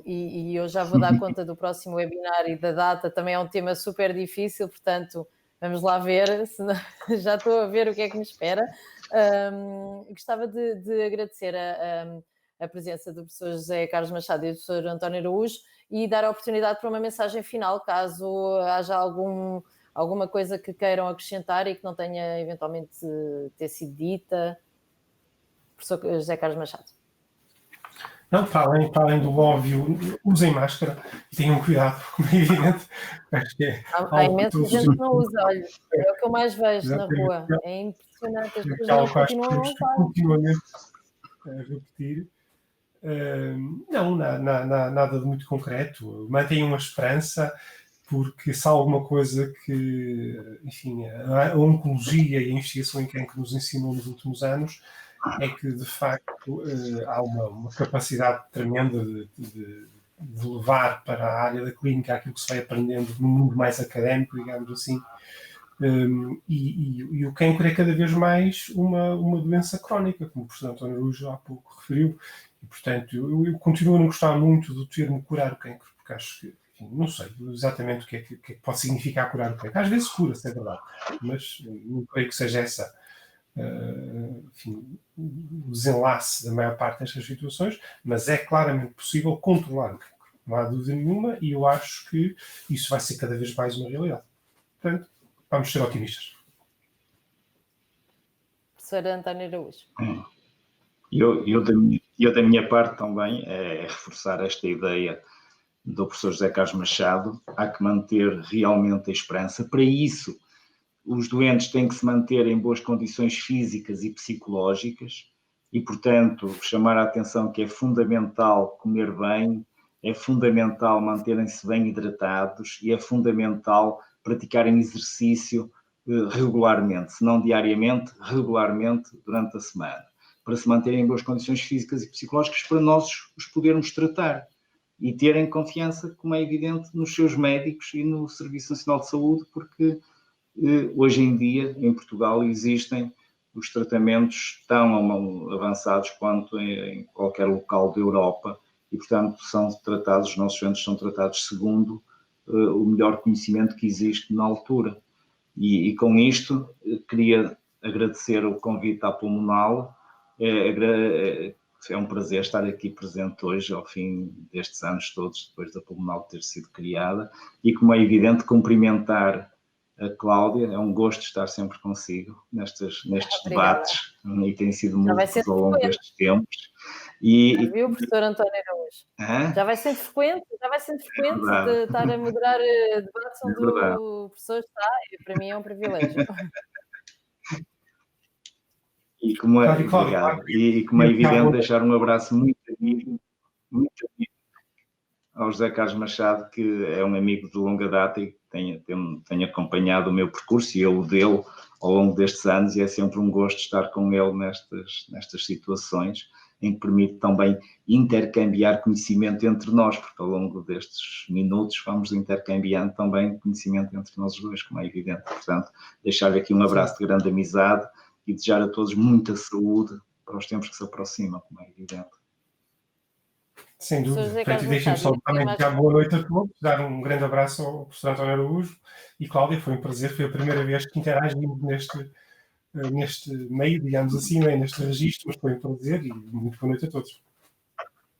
Speaker 1: e eu já vou dar conta do próximo webinar e da data. Também é um tema super difícil, portanto, vamos lá ver, senão, já estou a ver o que é que me espera. Gostava de agradecer a presença do professor José Carlos Machado e do professor António Araújo e dar a oportunidade para uma mensagem final, caso haja alguma coisa que queiram acrescentar e que não tenha eventualmente ter sido dita. Professor José Carlos Machado.
Speaker 6: Não, para além do óbvio, usem máscara e tenham cuidado, como é evidente. Acho que
Speaker 1: há imensa gente que não usa, olha, é o que eu mais vejo na rua. É impressionante, as pessoas continuam a usar.
Speaker 6: Continuamente a repetir. Não, nada de muito concreto. Mantenham a esperança, porque se há alguma coisa que, enfim, a oncologia e a investigação em cancro nos ensinou nos últimos anos, é que, de facto, há uma capacidade tremenda de levar para a área da clínica aquilo que se vai aprendendo no mundo mais académico, digamos assim, e o cancro é cada vez mais uma doença crónica, como o professor António Araújo há pouco referiu, e, portanto, eu continuo a não gostar muito do termo curar o cancro, porque acho que, enfim, não sei exatamente o que é que pode significar curar o cancro. Às vezes cura-se, é verdade, mas não creio que seja essa enfim, o desenlace da maior parte destas situações, mas é claramente possível controlar o cancro, não há dúvida nenhuma, e eu acho que isso vai ser cada vez mais uma realidade. Portanto, vamos ser otimistas.
Speaker 1: Professor António Araújo.
Speaker 5: Eu da minha parte também é reforçar esta ideia do professor José Carlos Machado. Há que manter realmente a esperança. Para isso, os doentes têm que se manter em boas condições físicas e psicológicas e, portanto, chamar a atenção que é fundamental comer bem, é fundamental manterem-se bem hidratados e é fundamental praticarem exercício regularmente, se não diariamente, regularmente durante a semana, para se manterem em boas condições físicas e psicológicas, para nós os podermos tratar e terem confiança, como é evidente, nos seus médicos e no Serviço Nacional de Saúde, porque hoje em dia, em Portugal, existem os tratamentos tão avançados quanto em qualquer local da Europa e, portanto, os nossos doentes são tratados segundo o melhor conhecimento que existe na altura. E com isto, queria agradecer o convite à Pulmonal, é um prazer estar aqui presente hoje, ao fim destes anos todos, depois da Pulmonal ter sido criada, e como é evidente, cumprimentar a Cláudia, é um gosto estar sempre consigo nestes debates, e tem sido múltiplos ao longo destes tempos.
Speaker 1: Viu, professor António Araújo? Já vai sendo frequente de estar a moderar debates onde o professor está, e para mim é um privilégio.
Speaker 5: E como é, obrigado. E como é evidente, deixar um abraço muito amigo ao José Carlos Machado, que é um amigo de longa data e tem acompanhado o meu percurso e eu o dele ao longo destes anos, e é sempre um gosto estar com ele nestas situações, em que permite também intercambiar conhecimento entre nós, porque ao longo destes minutos vamos intercambiando também conhecimento entre nós dois, como é evidente. Portanto, deixar-lhe aqui um abraço de grande amizade e desejar a todos muita saúde para os tempos que se aproximam, como é evidente.
Speaker 6: Sem dúvida. E deixem-me só também dar boa noite a todos, dar um grande abraço ao professor António Araújo e Cláudia, foi um prazer, foi a primeira vez que interagimos neste meio, digamos assim, neste registro, mas foi um prazer e muito boa noite a todos.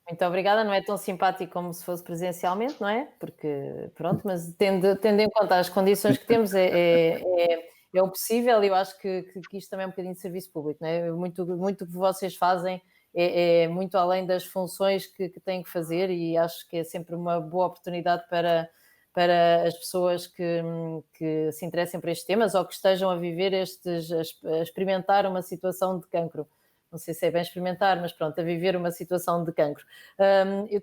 Speaker 1: Muito obrigada, não é tão simpático como se fosse presencialmente, não é? Porque, pronto, mas tendo em conta as condições que temos, é o possível, e eu acho que isto também é um bocadinho de serviço público, não é? Muito que vocês fazem é muito além das funções que têm que fazer, e acho que é sempre uma boa oportunidade para as pessoas que se interessem por estes temas ou que estejam a viver a experimentar uma situação de cancro. Não sei se é bem experimentar, mas pronto, a viver uma situação de cancro.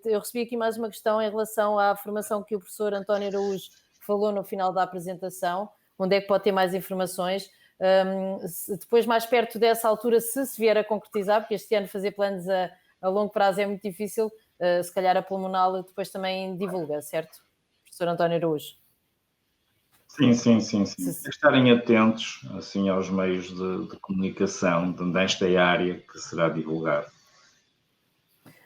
Speaker 1: Eu recebi aqui mais uma questão em relação à formação que o professor António Araújo falou no final da apresentação. Onde é que pode ter mais informações? Depois, mais perto dessa altura, se vier a concretizar, porque este ano fazer planos a longo prazo é muito difícil, se calhar a Pulmonal depois também divulga, certo? Professor António Araújo.
Speaker 5: Sim. Estarem atentos assim, aos meios de comunicação nesta área que será divulgado.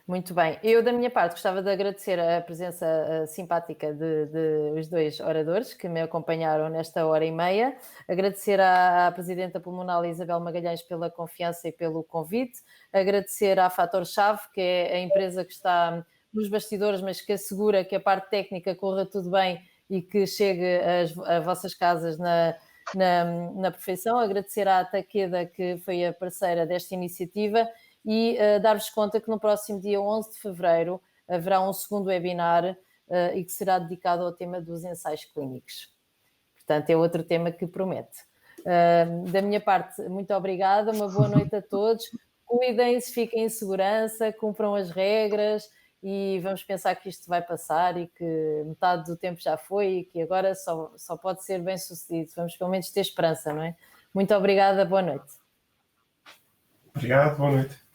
Speaker 1: Muito bem. Eu, da minha parte, gostava de agradecer a presença simpática de os dois oradores que me acompanharam nesta hora e meia. Agradecer à Presidenta Pulmonal Isabel Magalhães pela confiança e pelo convite. Agradecer à Fator-Chave, que é a empresa que está nos bastidores, mas que assegura que a parte técnica corra tudo bem e que chegue a vossas casas na perfeição. Agradecer à Taqueda, que foi a parceira desta iniciativa, e dar-vos conta que no próximo dia 11 de fevereiro haverá um segundo webinar e que será dedicado ao tema dos ensaios clínicos. Portanto, é outro tema que promete. Da minha parte, muito obrigada, uma boa noite a todos. Cuidem-se, fiquem em segurança, cumpram as regras e vamos pensar que isto vai passar e que metade do tempo já foi e que agora só pode ser bem sucedido. Vamos pelo menos ter esperança, não é? Muito obrigada, boa noite.
Speaker 6: Obrigado, boa noite.